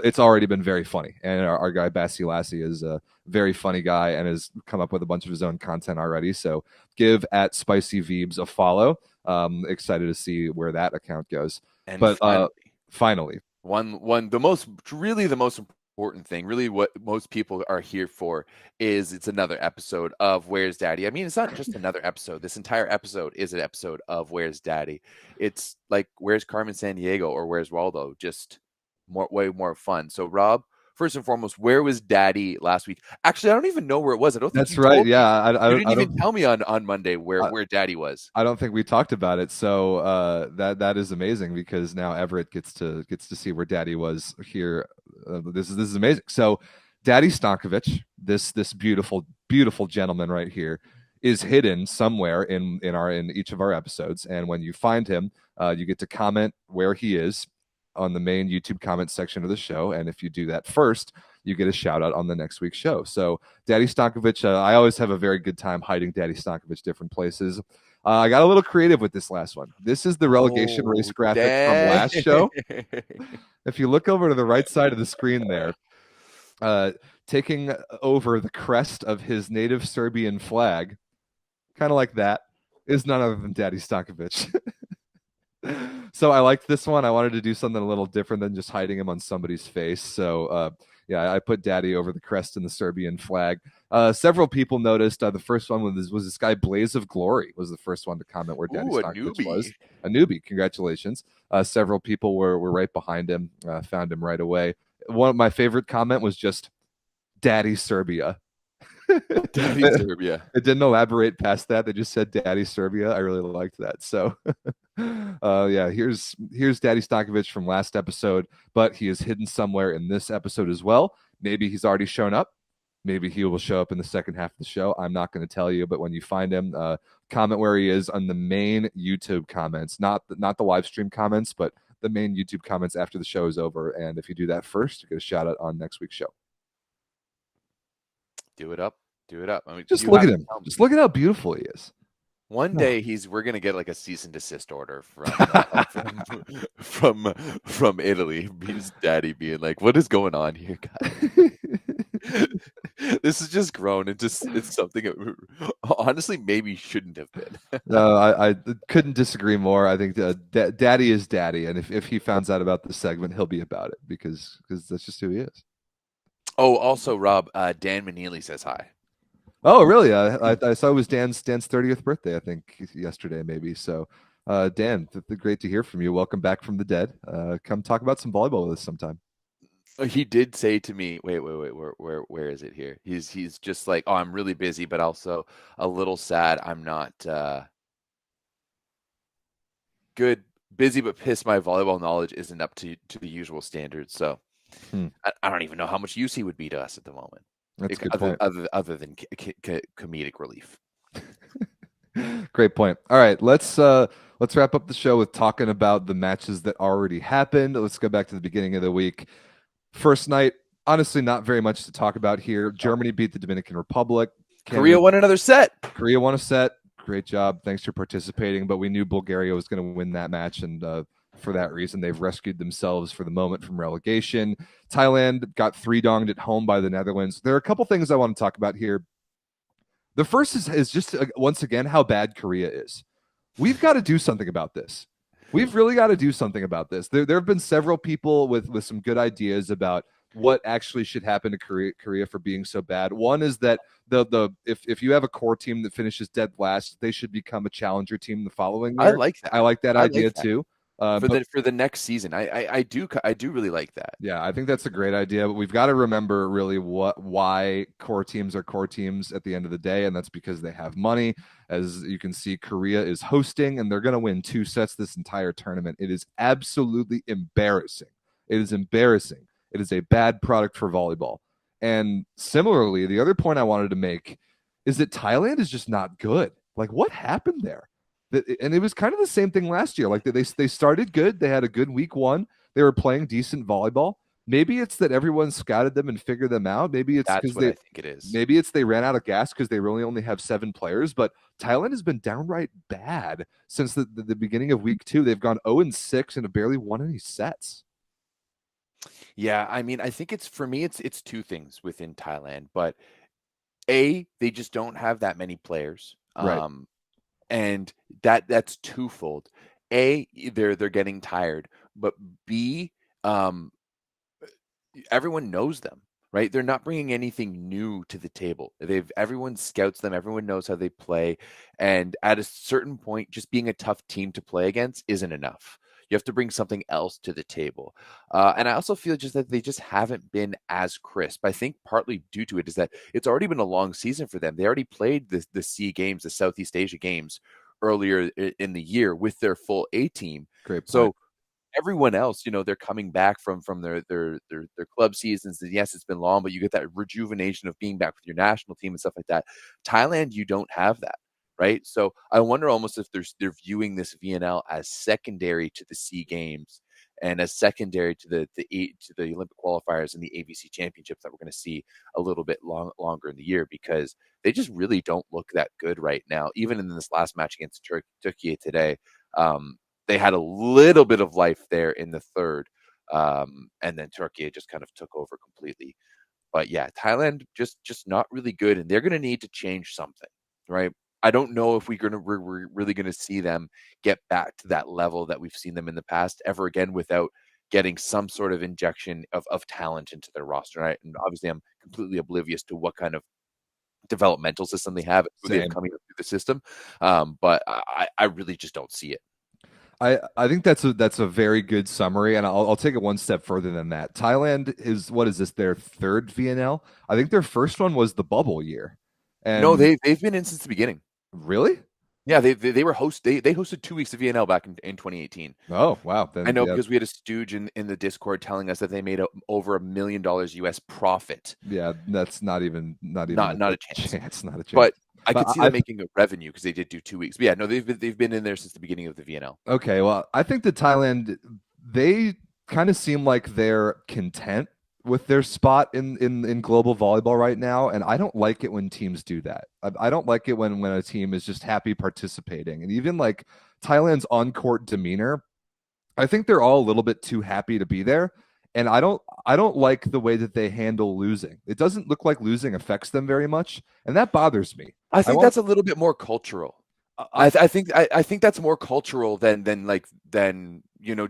C: it's already been very funny. And our guy Bassie Lassie is a very funny guy and has come up with a bunch of his own content already. So give at Spicy Veebs a follow. Excited to see where that account goes.
D: And
C: but finally,
D: the most important thing, really what most people are here for, is it's another episode of Where's Daddy. I mean, it's not just another episode. This entire episode is an episode of Where's Daddy. It's like Where's Carmen Sandiego or Where's Waldo, just way more fun. So Rob, first and foremost, where was Daddy last week? Actually, I don't even know where it was. I don't think
C: That's
D: you
C: right.
D: told me.
C: Yeah,
D: You didn't
C: I
D: even
C: don't.
D: tell me on Monday where
C: I,
D: Daddy was.
C: I don't think we talked about it. So that is amazing because now Everett gets to see where Daddy was here. This is amazing. So Daddy Stankovic, this beautiful gentleman right here, is hidden somewhere in each of our episodes. And when you find him, you get to comment where he is on the main YouTube comment section of the show. And if you do that first, you get a shout out on the next week's show. So Daddy Stankovic, I always have a very good time hiding Daddy Stankovic different places. I got a little creative with this last one. This is the relegation race graphic from last show. If you look over to the right side of the screen there, taking over the crest of his native Serbian flag, kind of like that, is none other than Daddy Stankovic. So I liked this one. I wanted to do something a little different than just hiding him on somebody's face. So yeah, I put Daddy over the crest in the Serbian flag. Several people noticed. The first one was this guy Blaze of Glory was the first one to comment where Daddy Stankovic was. A newbie. Congratulations. Several people were right behind him. Found him right away. One of my favorite comment was just Daddy Serbia.
D: Daddy Serbia.
C: It didn't elaborate past that. They just said Daddy Serbia. I really liked that. So yeah, here's Daddy Stankovic from last episode, but he is hidden somewhere in this episode as well. Maybe he's already shown up. Maybe he will show up in the second half of the show. I'm not going to tell you, but when you find him, comment where he is on the main YouTube comments, not the live stream comments, but the main YouTube comments after the show is over. And if you do that first, you get a shout out on next week's show.
D: Do it up. I mean,
C: just look at him. Just look at how beautiful he is.
D: One day we're gonna get like a cease and desist order from Italy. Means Daddy being like, "What is going on here, guys?" This has just grown into it's something that honestly maybe shouldn't have been.
C: No, I couldn't disagree more. I think Daddy is Daddy, and if he finds out about this segment, he'll be about it because that's just who he is.
D: Oh, also, Rob, Dan Manili says hi.
C: Oh, really? I saw it was Dan's 30th birthday, I think, yesterday, maybe. So, Dan, great to hear from you. Welcome back from the dead. Come talk about some volleyball with us sometime.
D: He did say to me, wait, where is it here? He's just like, oh, I'm really busy, but also a little sad. I'm not good, busy, but pissed. My volleyball knowledge isn't up to the usual standards. So I don't even know how much use he would be to us at the moment.
C: That's a good point.
D: Other than comedic relief.
C: Great point. All right, let's wrap up the show with talking about the matches that already happened. Let's go back to the beginning of the week. First night, honestly, not very much to talk about here. Germany beat the Dominican Republic.
D: Korea won another set.
C: Korea won a set. Great job. Thanks for participating. But we knew Bulgaria was going to win that match, and for that reason, they've rescued themselves for the moment from relegation. Thailand got 3-donged at home by the Netherlands. There are a couple things I want to talk about here. The first is just, once again, how bad Korea is. We've got to do something about this. We've really got to do something about this. There have been several people with some good ideas about what actually should happen to Korea for being so bad. One is that if you have a core team that finishes dead last, they should become a challenger team the following year.
D: I like that.
C: I like that idea too.
D: For the next season, I do really like that.
C: Yeah, I think that's a great idea. But we've got to remember really why core teams are core teams at the end of the day, and that's because they have money. As you can see, Korea is hosting, and they're going to win 2 sets this entire tournament. It is absolutely embarrassing. It is embarrassing. It is a bad product for volleyball. And similarly, the other point I wanted to make is that Thailand is just not good. Like, what happened there? And it was kind of the same thing last year. Like they started good. They had a good week 1. They were playing decent volleyball. Maybe it's that everyone scouted them and figured them out. Maybe it's because I think it is. Maybe it's they ran out of gas because they really only have 7 players. But Thailand has been downright bad since the beginning of week 2. They've gone 0-6 and have barely won any sets.
D: Yeah, I mean, I think it's 2 things within Thailand. But A, they just don't have that many players.
C: Right.
D: And that's twofold. A, they're getting tired, but B, everyone knows them, right? They're not bringing anything new to the table. Everyone scouts them. Everyone knows how they play. And at a certain point, just being a tough team to play against isn't enough. You have to bring something else to the table. And I also feel just that they just haven't been as crisp. I think partly due to it is that it's already been a long season for them. They already played the C games, the Southeast Asia games earlier in the year with their full A team.
C: Great point.
D: So everyone else, they're coming back from their club seasons. And yes, it's been long, but you get that rejuvenation of being back with your national team and stuff like that. Thailand, you don't have that, right? So I wonder almost if they're viewing this VNL as secondary to the C games and as secondary to the Olympic qualifiers and the ABC championships that we're going to see a little bit longer in the year, because they just really don't look that good right now. Even in this last match against Turkey today, they had a little bit of life there in the third, and then Turkey just kind of took over completely. But yeah, Thailand just not really good, and they're going to need to change something, right? I don't know if we're really going to see them get back to that level that we've seen them in the past ever again without getting some sort of injection of talent into their roster. Right? And obviously, I'm completely oblivious to what kind of developmental system they have, who they have coming through the system, but I really just don't see it.
C: I think that's a very good summary, and I'll take it one step further than that. Thailand is, what is this, their third VNL? I think their first one was the bubble year. And
D: no, they've been in since the beginning.
C: Really?
D: Yeah, they hosted 2 weeks of VNL back in 2018.
C: Oh wow!
D: Then, I know, because we had a stooge in the Discord telling us that they made over $1 million US profit.
C: Yeah, that's not a chance.
D: Not a chance.
C: Not a chance.
D: But I could see them making a revenue because they did do 2 weeks. But yeah, no, they've been in there since the beginning of the VNL.
C: Okay, well, I think that Thailand, they kind of seem like they're content with their spot in global volleyball right now, and I don't like it when teams do that. I don't like it when a team is just happy participating, and even like Thailand's on-court demeanor, I think they're all a little bit too happy to be there, and I don't like the way that they handle losing. It doesn't look like losing affects them very much, and that bothers me.
D: I think that's a little bit more cultural. I think that's more cultural than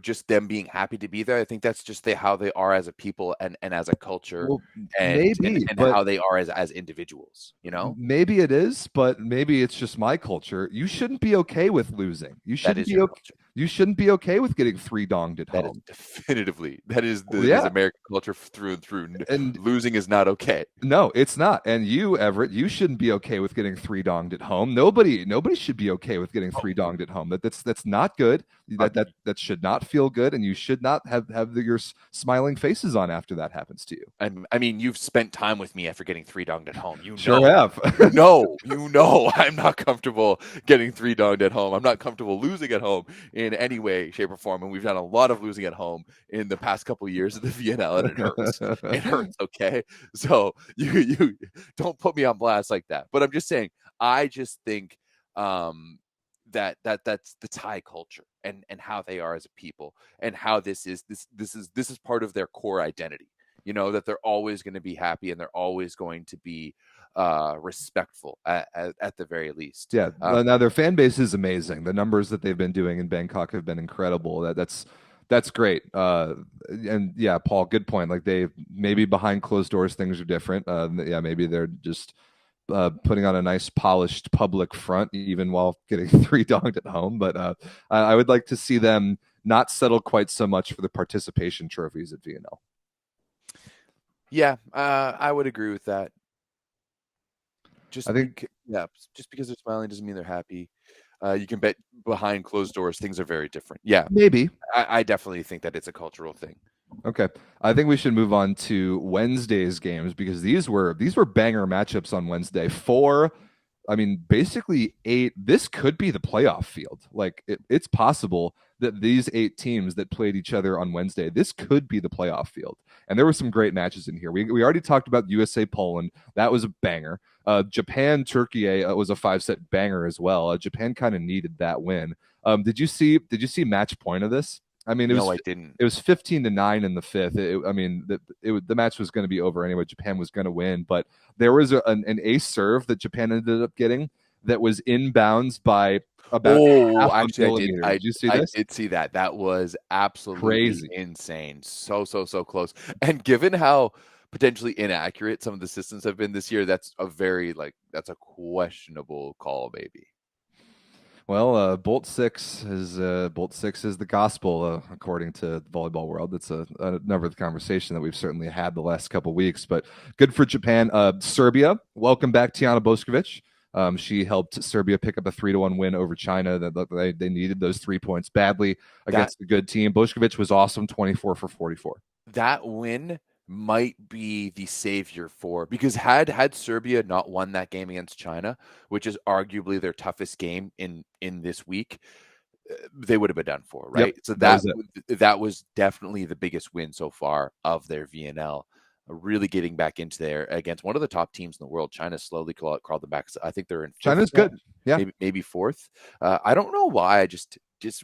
D: just them being happy to be there. I think that's just how they are as a people and as a culture,
C: well,
D: and how they are as individuals.
C: Maybe it is, but maybe it's just my culture. You shouldn't be okay with losing. You shouldn't be okay. You shouldn't be okay with getting 3-donged at home.
D: Definitively, that is American culture through and through. And losing is not okay.
C: No, it's not. And you, Everett, you shouldn't be okay with getting 3-donged at home. Nobody should be okay with getting 3-donged at home. That's not good. That should not feel good, and you should not have your smiling faces on after that happens to you.
D: I mean, you've spent time with me after getting 3-donged at home. You
C: sure have.
D: you know, I'm not comfortable getting 3-donged at home. I'm not comfortable losing at home in any way, shape, or form. And we've done a lot of losing at home in the past couple of years of the VNL, and it hurts. It hurts. Okay, so you don't put me on blast like that. But I'm just saying, I just think that's the Thai culture and how they are as a people, and how this is part of their core identity. That they're always going to be happy, and they're always going to be respectful at the very least.
C: Yeah. Now their fan base is amazing. The numbers that they've been doing in Bangkok have been incredible. That's great. And yeah, Paul, good point. Like, they maybe behind closed doors things are different. Yeah, maybe they're just putting on a nice polished public front even while getting 3-donged at home. But I would like to see them not settle quite so much for the participation trophies at VNL.
D: Yeah, I would agree with that. Just because they're smiling doesn't mean they're happy. You can bet behind closed doors things are very different. Yeah,
C: maybe.
D: I definitely think that it's a cultural thing.
C: Okay, I think we should move on to Wednesday's games, because these were banger matchups on Wednesday. Basically 8. This could be the playoff field. Like, it's possible that these 8 teams that played each other on Wednesday, this could be the playoff field. And there were some great matches in here. We already talked about USA Poland. That was a banger. Japan Turkey was a 5-set banger as well. Japan kind of needed that win. Did you see match point of this? I didn't. It was 15-9 in the 5th. The match was going to be over anyway. Japan was going to win, but there was an ace serve that Japan ended up getting that was inbounds by about half a millimeter. Did you see this?
D: I did see that. That was absolutely
C: crazy,
D: insane. So close. And given how potentially inaccurate some of the systems have been this year, that's a questionable call, maybe.
C: Well, Bolt Six is the gospel, according to the volleyball world. That's another conversation that we've certainly had the last couple weeks. But good for Japan. Serbia, welcome back, Tijana Boskovic. She helped Serbia pick up a 3-1 win over China. That they needed those 3 points badly against a good team. Boskovic was awesome, 24 for 44.
D: That win might be the savior for, because had Serbia not won that game against China, which is arguably their toughest game in this week, they would have been done for, right?
C: Yep,
D: So that was definitely the biggest win so far of their VNL. Really getting back into there against one of the top teams in the world. China slowly crawled them back. I think they're in fifth.
C: China's good. Yeah,
D: maybe fourth. I don't know why. I just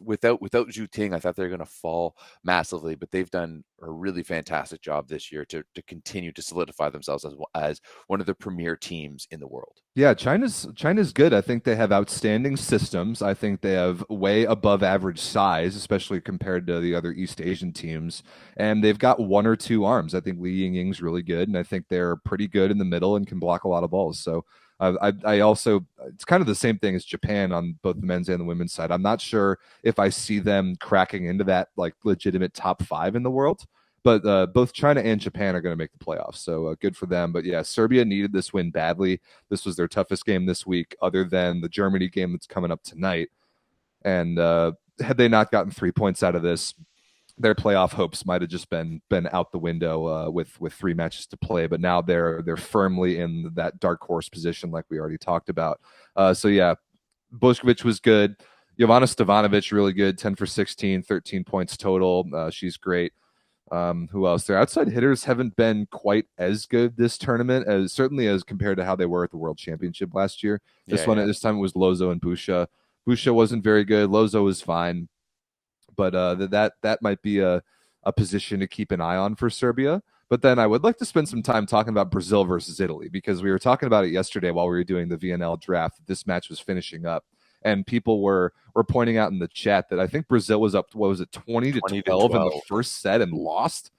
D: without Zhu Ting, I thought they were going to fall massively, but they've done a really fantastic job this year to continue to solidify themselves as one of the premier teams in the world.
C: Yeah, China's good. I think they have outstanding systems. I think they have way above average size, especially compared to the other East Asian teams. And they've got one or two arms. I think Li Yingying's really good, and I think they're pretty good in the middle and can block a lot of balls. So I also, it's kind of the same thing as Japan on both the men's and the women's side. I'm not sure if I see them cracking into that like legitimate top 5 in the world. But both China and Japan are going to make the playoffs, so good for them. But yeah, Serbia needed this win badly. This was their toughest game this week, other than the Germany game that's coming up tonight. And had they not gotten 3 points out of this, their playoff hopes might have just been out the window with 3 matches to play. But now they're firmly in that dark horse position, like we already talked about. So yeah, Boskovic was good. Jovana Stevanovic really good, 10 for 16, 13 points total. She's great. Who else? Their outside hitters haven't been quite as good this tournament, as certainly as compared to how they were at the World Championship last year. This time it was Lozo and Busha. Busha wasn't very good. Lozo was fine, but that might be a position to keep an eye on for Serbia. But then I would like to spend some time talking about Brazil versus Italy, because we were talking about it yesterday while we were doing the VNL draft. This match was finishing up, and people were pointing out in the chat that I think Brazil was up, what was it, 20 to 12 in the first set and lost?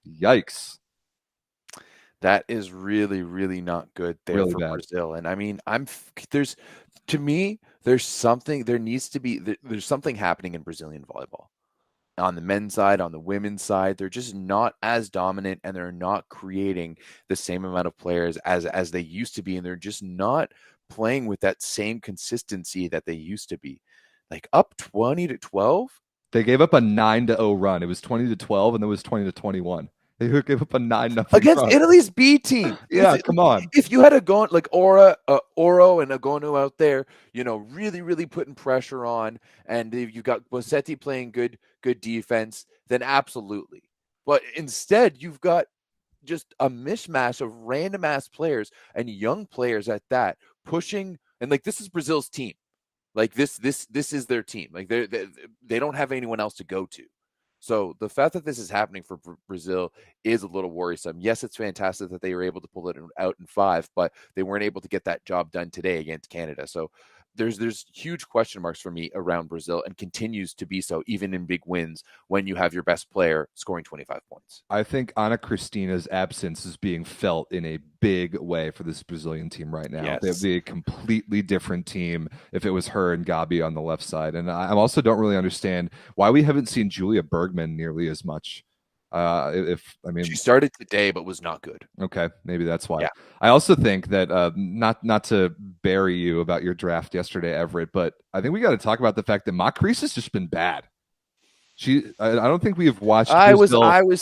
C: Yikes.
D: That is really, really not good there really for bad. Brazil. And I mean, there's something happening in Brazilian volleyball. On the men's side, on the women's side, they're just not as dominant, and they're not creating the same amount of players as they used to be, and they're just not playing with that same consistency that they used to be. Like up 20 to 12.
C: They gave up a 9-0 run. It was 20 to 12, and then it was 20 to 21. They gave up a 9-0
D: against
C: run.
D: Italy's B team.
C: Yeah, come on.
D: If you had gone like Oro and Agonu out there, really, really putting pressure on, and if you got Bossetti playing good defense, then absolutely. But instead, you've got just a mishmash of random ass players and young players at that, pushing, and like, this is Brazil's team. Like this is their team. Like they don't have anyone else to go to. So the fact that this is happening for Brazil is a little worrisome. Yes, it's fantastic that they were able to pull it out in 5, but they weren't able to get that job done today against Canada. So there's huge question marks for me around Brazil, and continues to be so even in big wins when you have your best player scoring 25 points.
C: I think Ana Cristina's absence is being felt in a big way for this Brazilian team right now. Yes. They'd be a completely different team if it was her and Gabi on the left side. And I also don't really understand why we haven't seen Julia Bergman nearly as much.
D: She started today but was not good.
C: Okay, maybe that's why.
D: Yeah.
C: I also think that not to bury you about your draft yesterday, Everett, but I think we got to talk about the fact that Macris has just been bad. I don't think we have watched.
D: I was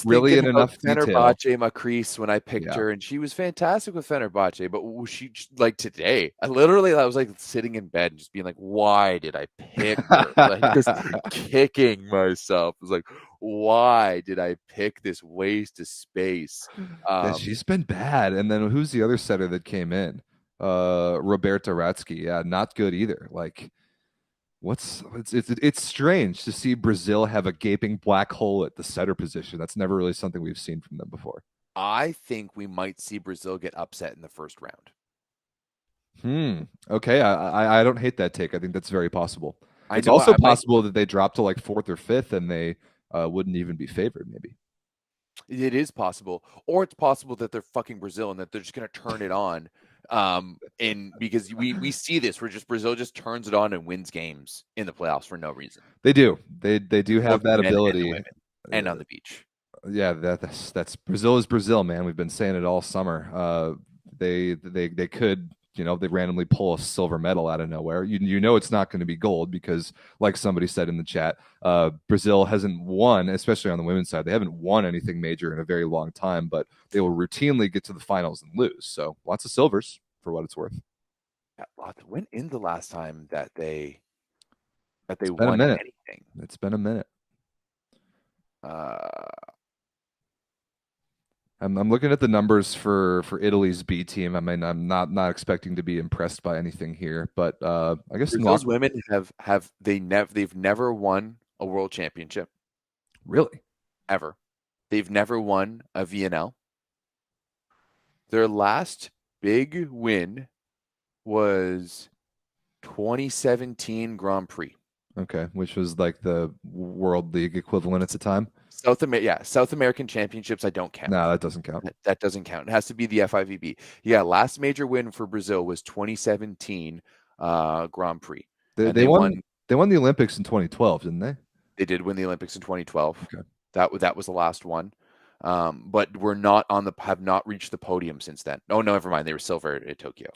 C: really in enough
D: Fenerbahce Macris when I picked her, and she was fantastic with Fenerbahce. But she, like today, I was like sitting in bed and just being like, "Why did I pick her?" Like, just kicking myself. I was like, "Why did I pick this waste of space?"
C: Yeah, she's been bad. And then who's the other setter that came in? Roberta Ratsky. Yeah, not good either. Like. It's strange to see Brazil have a gaping black hole at the setter position. That's never really something we've seen from them before.
D: I think we might see Brazil get upset in the first round.
C: Okay. I don't hate that take. I think that's very possible. It's also possible that they drop to like 4th or 5th and they wouldn't even be favored, maybe.
D: It is possible. Or it's possible that they're fucking Brazil and that they're just going to turn it on Because we see this where just Brazil just turns it on and wins games in the playoffs for no reason.
C: They do. They do have
D: Both the
C: that
D: men and the
C: ability.
D: women, and on the beach.
C: Yeah, that's Brazil is Brazil, man. We've been saying it all summer. They could, they randomly pull a silver medal out of nowhere. You know it's not going to be gold because, like somebody said in the chat, Brazil hasn't won, especially on the women's side. They haven't won anything major in a very long time, but they will routinely get to the finals and lose. So lots of silvers for what it's worth.
D: Yeah, lots. When in the last time that they
C: Been a
D: won
C: minute.
D: anything?
C: It's been a minute. I'm looking at the numbers for Italy's B team. I mean, I'm not expecting to be impressed by anything here, but I guess
D: Brazil's women they've never won a world championship
C: really
D: ever. They've never won a VNL. Their last big win was 2017 Grand Prix.
C: Okay, which was like the World League equivalent at the time.
D: South American Championships. I don't count.
C: No, that doesn't count.
D: That doesn't count. It has to be the FIVB. Yeah, last major win for Brazil was 2017 Grand Prix.
C: They won the Olympics in 2012, didn't they?
D: They did win the Olympics in 2012.
C: Okay.
D: That was the last one. But we're have not reached the podium since then. Oh no, never mind. They were silver at Tokyo.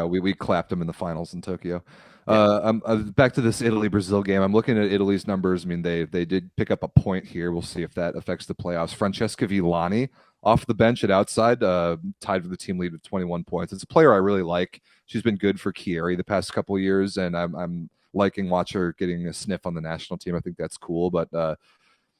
C: We clapped them in the finals in Tokyo. I'm back to this Italy-Brazil game. I'm looking at Italy's numbers. I mean, they did pick up a point here. We'll see if that affects the playoffs. Francesca Villani off the bench at outside, tied for the team lead with 21 points. It's a player I really like. She's been good for Chieri the past couple of years, and I'm liking watch her getting a sniff on the national team. I think that's cool, but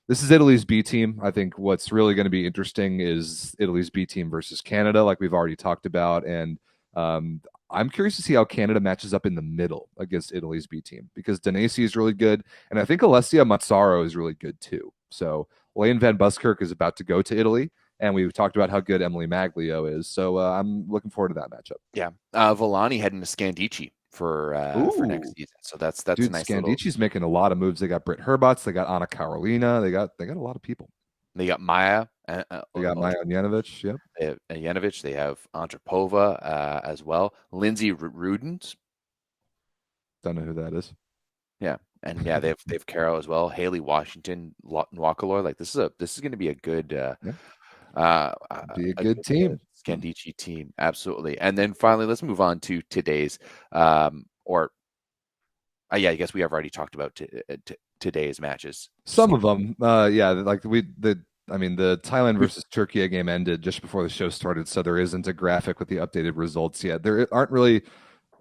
C: this is Italy's B team. I think what's really going to be interesting is Italy's B team versus Canada, like we've already talked about. And I'm curious to see how Canada matches up in the middle against Italy's B team because Danesi is really good. And I think Alessia Mazzaro is really good too. So Lane Van Buskirk is about to go to Italy. And we've talked about how good Emily Maglio is. So I'm looking forward to that matchup.
D: Yeah. Villani heading to Scandici for next season. So that's
C: Dude,
D: a nice
C: Scandici's making a lot of moves. They got Britt Herbots, they got Anna Carolina, they got a lot of people.
D: They got Maya.
C: They got Maya Janovic. Yep.
D: They have Janovic. They have Antropova as well. Lindsay Rudens.
C: Don't know who that is.
D: Yeah, and yeah, they have Carol as well. Haley Washington, Lawton Wakalor. Like this is going to be a good.
C: Be a good team.
D: Scandici team, absolutely. And then finally, let's move on to today's, I guess we have already talked about today's matches.
C: Some of them, the Thailand versus Turkey game ended just before the show started, so there isn't a graphic with the updated results yet. There aren't really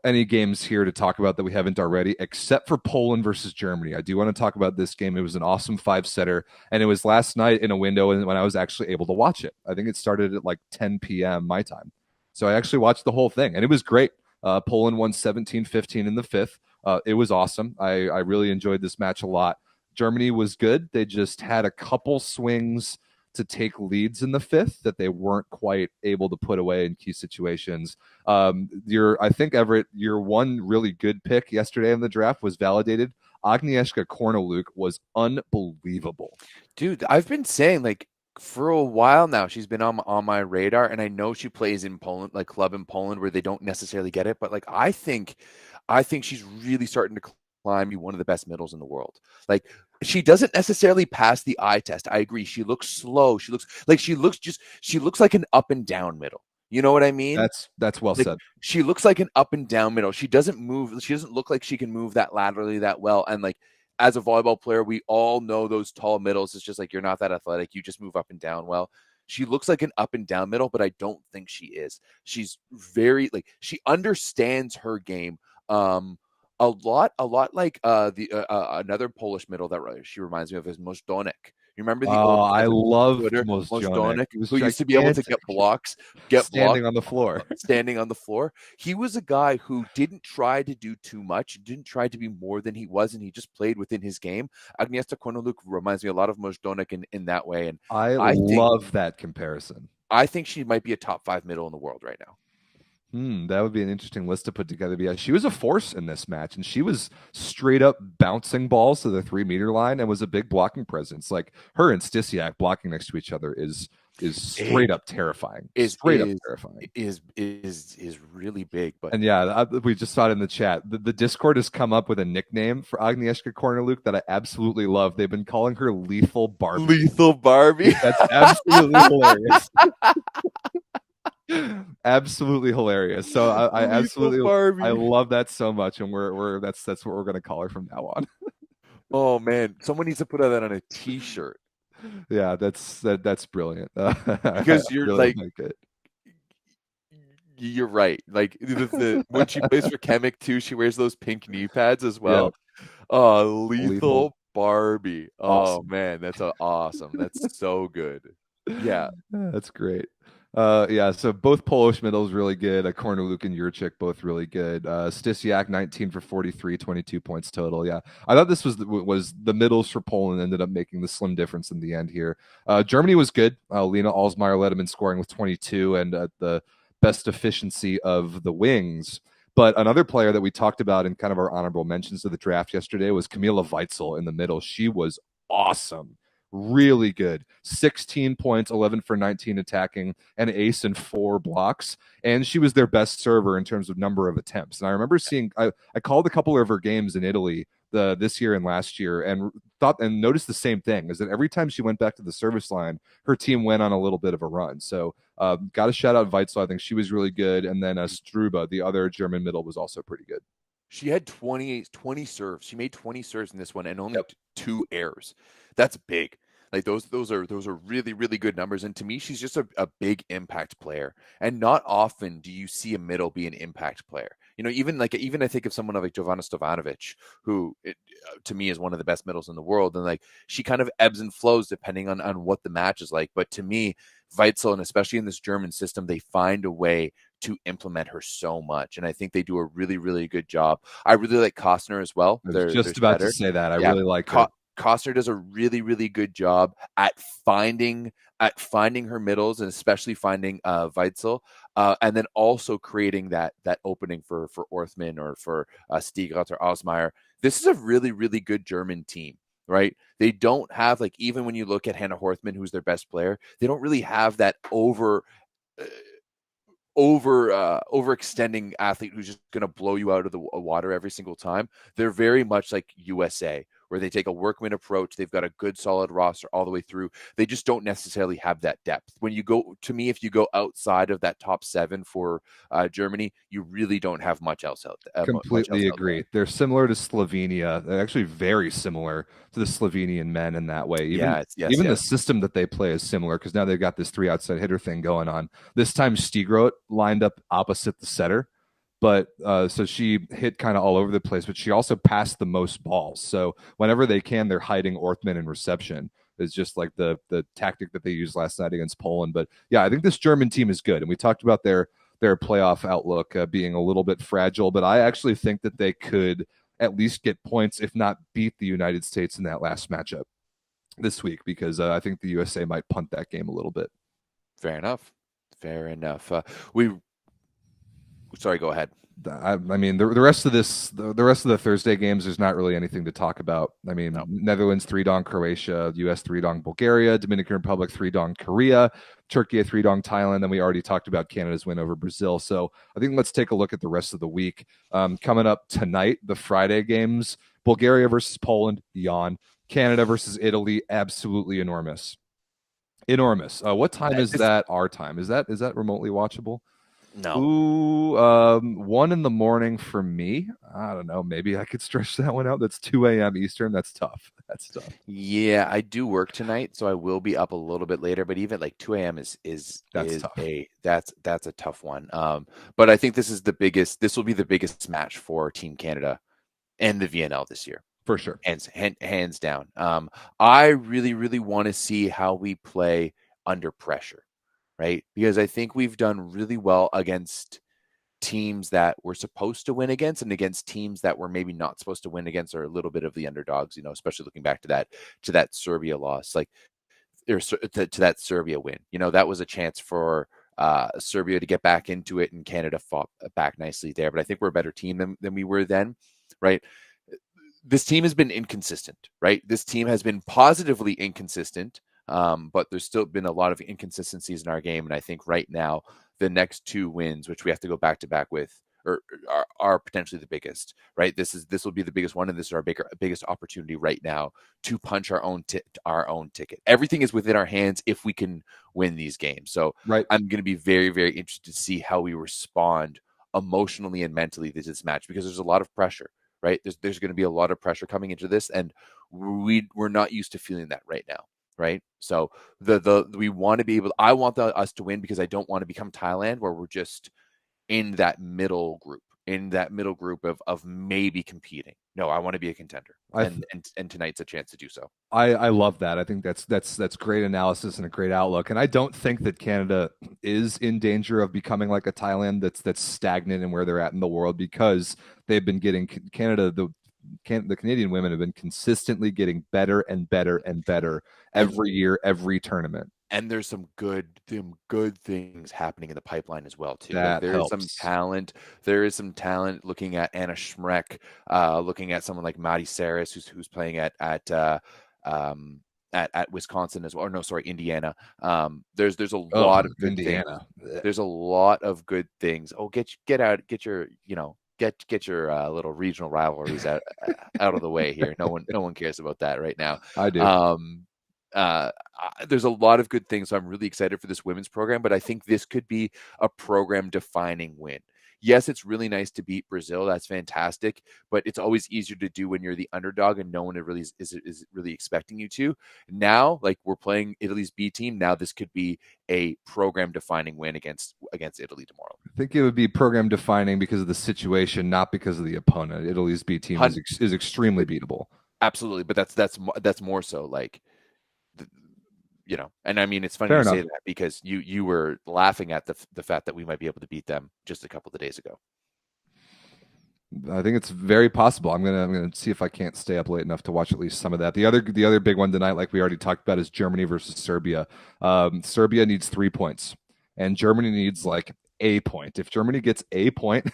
C: any games here to talk about that we haven't already, except for Poland versus Germany. I do want to talk about this game. It was an awesome 5-setter, and it was last night in a window when I was actually able to watch it. I think it started at like 10 p.m. my time. So I actually watched the whole thing, and it was great. Poland won 17-15 in the fifth. It was awesome. I really enjoyed this match a lot. Germany was good. They just had a couple swings to take leads in the fifth that they weren't quite able to put away in key situations. I think, Everett, your one really good pick yesterday in the draft was validated. Agnieszka Korneluk was unbelievable.
D: Dude, I've been saying like for a while now, she's been on my radar, and I know she plays in Poland, like club in Poland where they don't necessarily get it, but like I think she's really starting to climb one of the best middles in the world. Like she doesn't necessarily pass the eye test. I agree. She looks slow. She looks like an up and down middle. You know what I mean?
C: That's well said.
D: She looks like an up and down middle. She doesn't move. She doesn't look like she can move that laterally that well. And like as a volleyball player, we all know those tall middles. It's just like you're not that athletic. You just move up and down well. She looks like an up and down middle, but I don't think she is. She's very she understands her game. A lot like another Polish middle that she reminds me of is Mozdonek. You remember the old
C: I love
D: Mozdonek, who used to be able to get
C: standing on the floor.
D: Standing on the floor. He was a guy who didn't try to do too much, didn't try to be more than he was, and he just played within his game. Agnieszka Korneluk reminds me a lot of Mozdonek in that way, and
C: I love that comparison.
D: I think she might be a top 5 middle in the world right now.
C: That would be an interesting list to put together. But yeah, she was a force in this match, and she was straight up bouncing balls to the 3-meter line and was a big blocking presence. Like her and Stysiak blocking next to each other is is straight up terrifying.
D: Is
C: Terrifying.
D: Is really big. But
C: And yeah, we just saw it in the chat. The Discord has come up with a nickname for Agnieszka Kornieluk that I absolutely love. They've been calling her Lethal Barbie.
D: Lethal Barbie.
C: That's absolutely hilarious. Absolutely hilarious. So I absolutely
D: Barbie.
C: I love that so much, and that's what we're gonna call her from now on.
D: Oh man, someone needs to put that on a T-shirt.
C: Yeah, that's brilliant.
D: Because you're
C: really
D: like
C: it.
D: You're right. Like when she plays for Chemic too, she wears those pink knee pads as well.
C: Yeah.
D: Oh, Lethal Barbie. Oh
C: Awesome.
D: man, that's awesome. That's so good. Yeah.
C: That's great. Yeah, so both Polish middles really good. Kornieluk and Jurczyk both really good. Stysiak 19 for 43, 22 points total. Yeah, I thought this was the middles for Poland ended up making the slim difference in the end here. Germany was good. Lena Alsmeyer led them in scoring with 22 and the best efficiency of the wings. But another player that we talked about in kind of our honorable mentions of the draft yesterday was Kamila Weitzel in the middle. She was awesome. Really good. 16 points, 11 for 19 attacking, an ace and 4 blocks. And she was their best server in terms of number of attempts. And I remember seeing, I called a couple of her games in Italy this year and last year and noticed the same thing, is that every time she went back to the service line, her team went on a little bit of a run. So got to shout out Weitzel. I think she was really good. And then Struba, the other German middle, was also pretty good.
D: She had 20 serves. She made 20 serves in this one and only 2 errors. That's big. Like those are really, really good numbers. And to me, she's just a big impact player. And not often do you see a middle be an impact player. You know, even I think of someone like Jovana Stovanovic, who to me is one of the best middles in the world. And like she kind of ebbs and flows depending on what the match is like. But to me, Weitzel, and especially in this German system, they find a way to implement her so much. And I think they do a really, really good job. I really like Kostner as well.
C: I was just about to say that. I really like her.
D: Kostner does a really, really good job at finding her middles, and especially finding Weitzel, and then also creating that opening for Orthman or for Stiegrat or Osmeyer. This is a really, really good German team, right? They don't have, like, even when you look at Hannah Horthman, who's their best player, they don't really have that overextending athlete who's just going to blow you out of the water every single time. They're very much like USA, where they take a workman approach. They've got a good solid roster all the way through. They just don't necessarily have that depth. When you go, to me, if you go outside of that top 7 for Germany, you really don't have much else out there.
C: Completely agree. They're similar to Slovenia. They're actually very similar to the Slovenian men in that way. Even the system that they play is similar, because now they've got this 3 outside hitter thing going on. This time Stigrot lined up opposite the setter. But so she hit kind of all over the place, but she also passed the most balls. So whenever they can, they're hiding Orthman in reception. Is just like the tactic that they used last night against Poland. But yeah, I think this German team is good. And we talked about their playoff outlook being a little bit fragile, but I actually think that they could at least get points, if not beat the United States in that last matchup this week, because I think the USA might punt that game a little bit.
D: Fair enough. Sorry, go ahead.
C: I mean, the rest of the Thursday games, there's not really anything to talk about. I mean, no. Netherlands 3-dong Croatia, US 3-dong Bulgaria, Dominican Republic 3-dong Korea, Turkey 3-dong Thailand, and we already talked about Canada's win over Brazil. So I think let's take a look at the rest of the week. Coming up tonight, the Friday games: Bulgaria versus Poland, yawn. Canada versus Italy, absolutely enormous. What time is that? Our time is that remotely watchable?
D: No.
C: Ooh, 1 a.m. for me. I don't know. Maybe I could stretch that one out. That's 2 a.m. Eastern. That's tough.
D: Yeah, I do work tonight, so I will be up a little bit later. But even like 2 a.m. is
C: tough.
D: That's a tough one. But I think this will be the biggest match for Team Canada and the VNL this year.
C: For sure.
D: Hands down. I really, really want to see how we play under pressure. Right? Because I think we've done really well against teams that we're supposed to win against, and against teams that we're maybe not supposed to win against, or a little bit of the underdogs, especially looking back to that Serbia loss, to that Serbia win. That was a chance for Serbia to get back into it, and Canada fought back nicely there. But I think we're a better team than we were then, right? This team has been inconsistent, right? This team has been positively inconsistent, but there's still been a lot of inconsistencies in our game. And I think right now, the next 2 wins, which we have to go back to back with, are potentially the biggest, right? This will be the biggest one, and this is our biggest opportunity right now to punch our own ticket. Everything is within our hands if we can win these games. So
C: Right.
D: I'm going to be very, very interested to see how we respond emotionally and mentally to this match, because there's a lot of pressure, right? There's going to be a lot of pressure coming into this, and we're not used to feeling that right now, right? So we want to be able. I want us to win, because I don't want to become Thailand, where we're just in that middle group of maybe competing. No, I want to be a contender, and tonight's a chance to do so.
C: I love that. I think that's great analysis and a great outlook. And I don't think that Canada is in danger of becoming like a Thailand that's stagnant in where they're at in the world, because they've been getting the Canadian women have been consistently getting better and better and better every year, every tournament.
D: And there's some good things happening in the pipeline as well too.
C: That
D: there
C: helps.
D: is some talent. There is some talent. Looking at Anna Schmreck, looking at someone like Maddie Saris, who's playing at Wisconsin as well. Or no, sorry, Indiana. There's a lot of good
C: Indiana.
D: things. There's a lot of good things. Oh, get your get your little regional rivalries out of the way here. No one cares about that right now.
C: I do.
D: There's a lot of good things. So I'm really excited for this women's program, but I think this could be a program defining win. Yes, it's really nice to beat Brazil. That's fantastic, but it's always easier to do when you're the underdog and no one really is really expecting you to. Now, like, we're playing Italy's B team. Now this could be a program defining win against Italy tomorrow.
C: I think it would be program defining because of the situation, not because of the opponent. Italy's B team is extremely beatable.
D: Absolutely, but that's more so like, and I mean, it's funny to say that because you were laughing at the fact that we might be able to beat them just a couple of days ago.
C: I think it's very possible. I'm gonna see if I can't stay up late enough to watch at least some of that. The other big one tonight, like we already talked about, is Germany versus Serbia. Serbia needs 3 points, and Germany needs like a point. If Germany gets a point,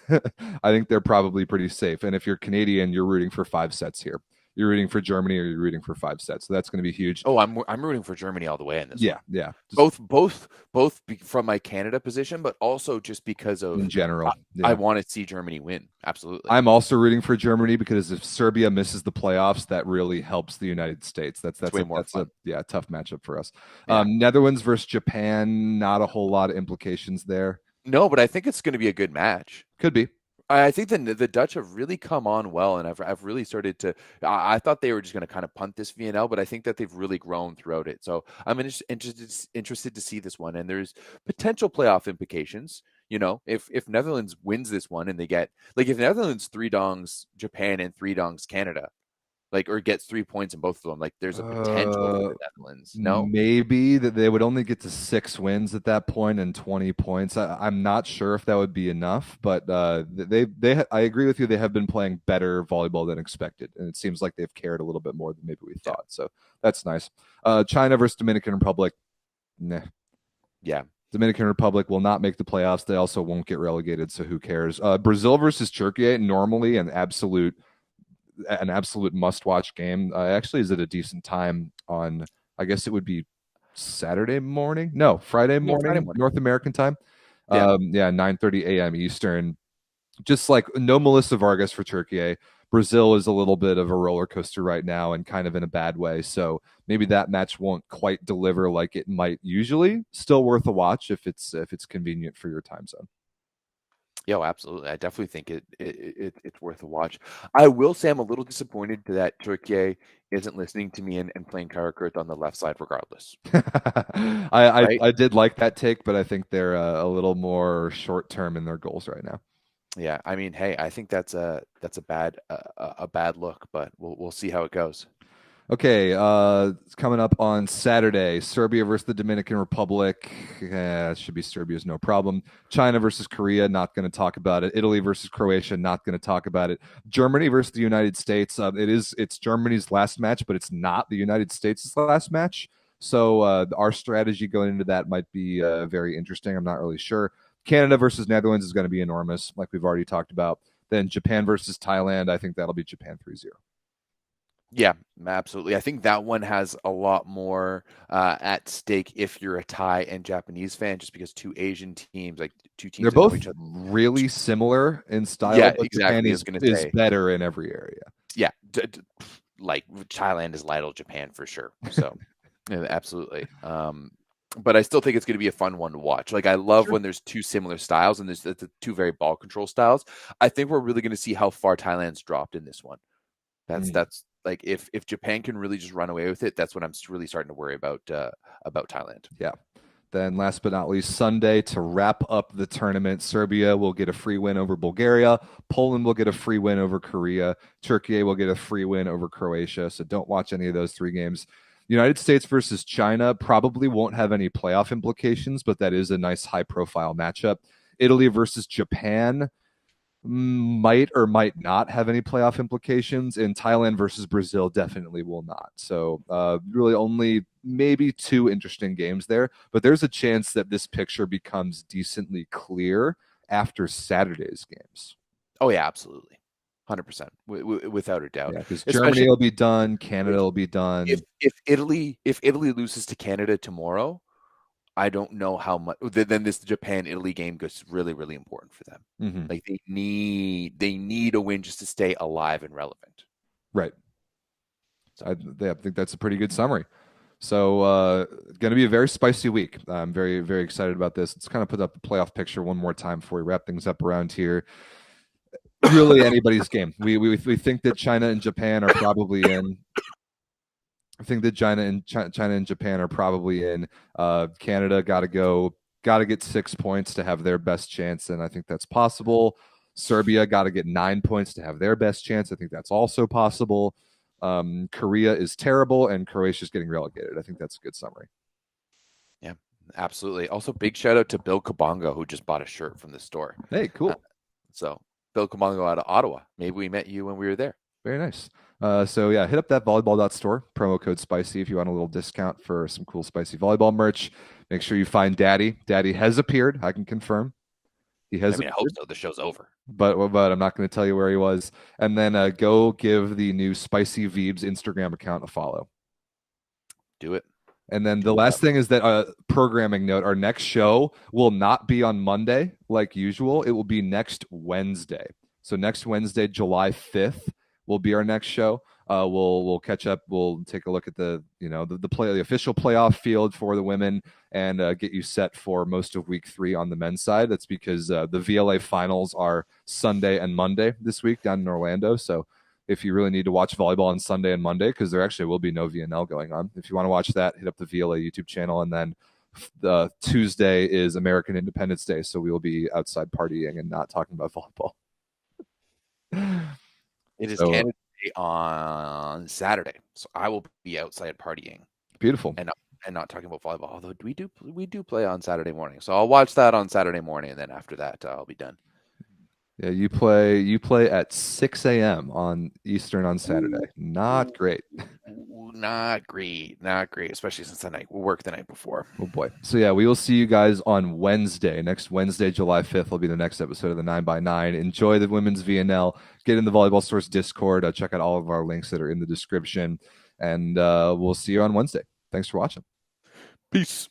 C: I think they're probably pretty safe. And if you're Canadian, you're rooting for 5 sets here. You're rooting for Germany, or you're rooting for 5 sets. So that's going to be huge.
D: Oh, I'm rooting for Germany all the way in this.
C: Yeah,
D: one.
C: yeah.
D: Both from my Canada position, but also just because of
C: in general.
D: I want to see Germany win. Absolutely.
C: I'm also rooting for Germany because if Serbia misses the playoffs, that really helps the United States. That's a tough matchup for us. Yeah. Netherlands versus Japan, not a whole lot of implications there.
D: No, but I think it's going to be a good match.
C: Could be.
D: I think the Dutch have really come on well, and I've really started to. I thought they were just going to kind of punt this VNL, but I think that they've really grown throughout it. So I'm interested to see this one, and there's potential playoff implications. If Netherlands wins this one and they get if Netherlands 3-dongs Japan and 3-dongs Canada, or gets 3 points in both of them, there's a potential for the Netherlands. No,
C: maybe that they would only get to 6 wins at that point and 20 points. I'm not sure if that would be enough, but I agree with you. They have been playing better volleyball than expected, and it seems like they've cared a little bit more than maybe we thought. So that's nice. China versus Dominican Republic. Nah.
D: Yeah.
C: Dominican Republic will not make the playoffs. They also won't get relegated, so who cares? Brazil versus Turkey, normally an absolute must-watch game. Actually, is at a decent time on, I guess it would be Friday morning, North American time. 9:30 a.m. Eastern. Just like no Melissa Vargas for Turkey. Brazil is a little bit of a roller coaster right now and kind of in a bad way. So maybe that match won't quite deliver like it might usually. Still worth a watch if it's convenient for your time zone.
D: Yeah, absolutely. I definitely think it's worth a watch. I will say I'm a little disappointed that Turkey isn't listening to me and playing Karakurt on the left side regardless.
C: I did like that take, but I think they're a little more short term in their goals right now.
D: Yeah, I mean, hey, I think that's a bad look, but we'll see how it goes.
C: Okay, it's coming up on Saturday. Serbia versus the Dominican Republic. It should be Serbia's no problem. China versus Korea, not going to talk about it. Italy versus Croatia, not going to talk about it. Germany versus the United States. It's Germany's last match, but it's not the United States' last match. So our strategy going into that might be very interesting. I'm not really sure. Canada versus Netherlands is going to be enormous, like we've already talked about. Then Japan versus Thailand, I think that'll be Japan 3-0.
D: Yeah, Absolutely. I think that one has a lot more at stake if you're a Thai and Japanese fan, just because two Asian teams, like two teams
C: They're
D: that know
C: both
D: each other.
C: really similar in style,
D: Yeah,
C: but Japan
D: exactly. I was going to
C: is
D: say,
C: better in every area.
D: yeah, like Thailand is Lidl Japan for sure. So, yeah, absolutely. But I still think it's going to be a fun one to watch. Like I love when there's two similar styles and there's the two very ball control styles. I think we're really going to see how far Thailand's dropped in this one. That's like if Japan can really just run away with it, that's what I'm really starting to worry about Thailand.
C: Yeah. Then last but not least, Sunday to wrap up the tournament, Serbia will get a free win over Bulgaria. Poland will get a free win over Korea. Turkey will get a free win over Croatia. So don't watch any of those three games. United States versus China probably won't have any playoff implications, but that is a nice high-profile matchup. Italy versus Japan might or might not have any playoff implications, and Thailand versus Brazil definitely will not. So really only maybe two interesting games there, but there's a chance that this picture becomes decently clear after Saturday's games.
D: Oh yeah, absolutely. 100%, without a doubt.
C: Yeah, because Germany will be done, Canada will be done.
D: If Italy loses to Canada tomorrow, I don't know how much. Then this Japan-Italy game gets really, really important for them.
C: Mm-hmm.
D: Like they need a win just to stay alive and relevant.
C: Right. I think that's a pretty good summary. So going to be a very spicy week. I'm very, very excited about this. Let's kind of put up the playoff picture one more time before we wrap things up around here. Really anybody's game. We think that China and Japan are probably in. I think that China and Japan are probably in. Canada got to get 6 points to have their best chance, and I think that's possible. Serbia got to get 9 points to have their best chance. I think that's also possible. Korea is terrible, and Croatia is getting relegated. I think that's a good summary.
D: Yeah, absolutely. Also, big shout out to Bill Kabongo, who just bought a shirt from the store.
C: Hey, cool.
D: So Bill Kabongo out of Ottawa. Maybe we met you when we were there.
C: Very nice. So yeah, hit up that volleyball.store, promo code spicy if you want a little discount for some cool spicy volleyball merch. Make sure you find Daddy. Daddy has appeared. I can confirm. He has.
D: I hope so. The show's over.
C: But I'm not going to tell you where he was. And then go give the new Spicy Veebs Instagram account a follow.
D: Do it.
C: And then the last thing is that programming note, our next show will not be on Monday like usual. It will be next Wednesday. So next Wednesday, July 5th, will be our next show. We'll catch up. We'll take a look at the official playoff field for the women and get you set for most of week 3 on the men's side. That's because the VLA finals are Sunday and Monday this week down in Orlando. So if you really need to watch volleyball on Sunday and Monday, because there actually will be no VNL going on, if you want to watch that, hit up the VLA YouTube channel. And then Tuesday is American Independence Day, so we will be outside partying and not talking about volleyball.
D: It is Canada Day on Saturday, so I will be outside partying.
C: Beautiful.
D: And not talking about volleyball, although we do play on Saturday morning. So I'll watch that on Saturday morning, and then after that, I'll be done.
C: Yeah, you play at 6 a.m. on Eastern on Saturday. Not great.
D: Not great, especially since we work the night before.
C: Oh boy. So yeah, we will see you guys on Wednesday. Next Wednesday, July 5th, will be the next episode of the 9x9. Enjoy the women's VNL. Get in the Volleyball Source Discord. Check out all of our links that are in the description. And we'll see you on Wednesday. Thanks for watching.
D: Peace.